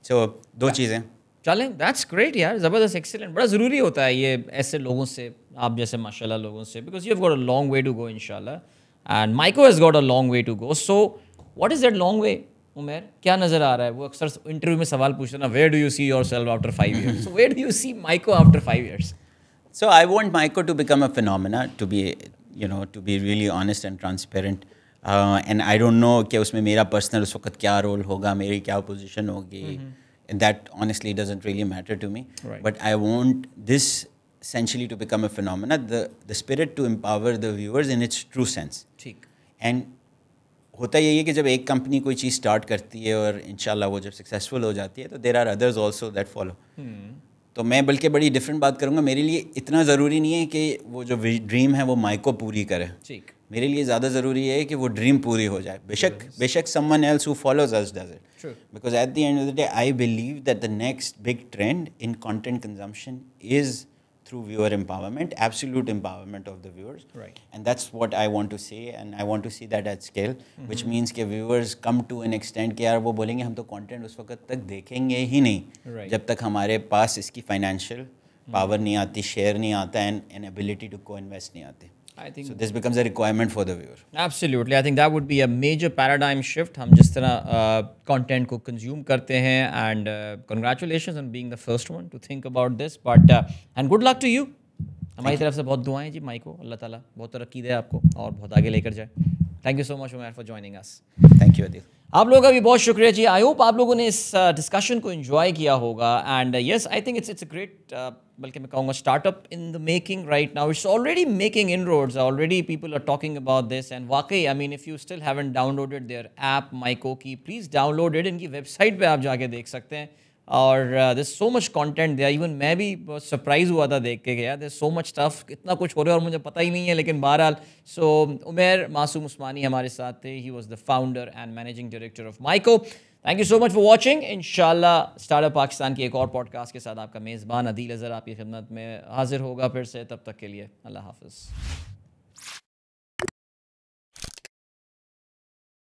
So दो चीज़ें चलें, दैट्स ग्रेट यार, ज़बरदस्त, एक्सीलेंट। बड़ा ज़रूरी होता है ये ऐसे लोगों से, आप जैसे माशाल्लाह लोगों से, because you have got a long way to go इंशाल्लाह, and Myco has got a long way to go. So what is that long way Umar, क्या नज़र आ रहा है? वो अक्सर इंटरव्यू में सवाल पूछते हैं ना, where do you see yourself after 5 years? So where do you see Maiko after 5 years? So I want Maiko to become a phenomena, to be, you know, to be really honest and transparent. And I don't know कि उसमें मेरा personal उस वक्त क्या role होगा, मेरी क्या position होगी, and that honestly doesn't really matter to me. Right. But I want this essentially to become a phenomena, the spirit to empower the viewers in its true sense. ठीक। And होता यही है कि जब एक कंपनी कोई चीज़ start करती है और इंशाल्लाह वो जब सक्सेसफुल हो जाती है, तो there are others also that follow. तो मैं बल्कि बड़ी डिफरेंट बात करूँगा, मेरे लिए इतना ज़रूरी नहीं है कि वो जो ड्रीम है वो माइको पूरी करे, ठीक। मेरे लिए ज़्यादा ज़रूरी है कि वो ड्रीम पूरी हो जाए। बेशक someone else who follows us does it, True. Because at the end of the day I believe that the next big trend in content consumption is through viewer empowerment, absolute empowerment of the viewers. Right. And that's what I want to see, and I want to see that at scale, which means कि viewers come to an extent कि यार वो बोलेंगे हम तो content उस वक्त तक देखेंगे ही नहीं, Right. जब तक हमारे पास इसकी financial power नहीं आती, share नहीं आता, and ability to co-invest नहीं आती. I think So this becomes a requirement for the viewer. Absolutely, I think that would be a major paradigm shift. हम जिस तरह content को consume करते हैं, and congratulations on being the first one to think about this. But and good luck to you. हमारी तरफ से बहुत दुआएं जी माइको, अल्लाह ताला बहुत तरक्की दे आपको और बहुत आगे लेकर जाए। Thank you so much Umar for joining us. Thank you, Adil. आप लोगों का भी बहुत शुक्रिया जी। आई होप आप लोगों ने इस डिस्कशन को एंजॉय किया होगा, and yes I think it's a great, बल्कि मैं कहूँगा startup in the making right now, it's already making inroads, already people are talking about this, and वाकई I mean if you still haven't downloaded their app Myco की, please download it. इनकी website पे आप जाके देख सकते हैं, और there so much content there. Even मैं भी बहुत सरप्राइज हुआ था देख के गया, देयर सो मच स्टफ, कितना कुछ हो रहा है और मुझे पता ही नहीं है, लेकिन बहरहाल। सो उमर मासूम उस्मानी हमारे साथ थे, he was the founder and managing director of Maiko. Thank you so much for watching. इंशाल्लाह स्टार्टअप पाकिस्तान की एक और पॉडकास्ट के साथ आपका मेज़बान अदील अज़हर आपकी खिदमत में हाजिर होगा फिर से। तब तक के लिए अल्लाह हाफ़िज़।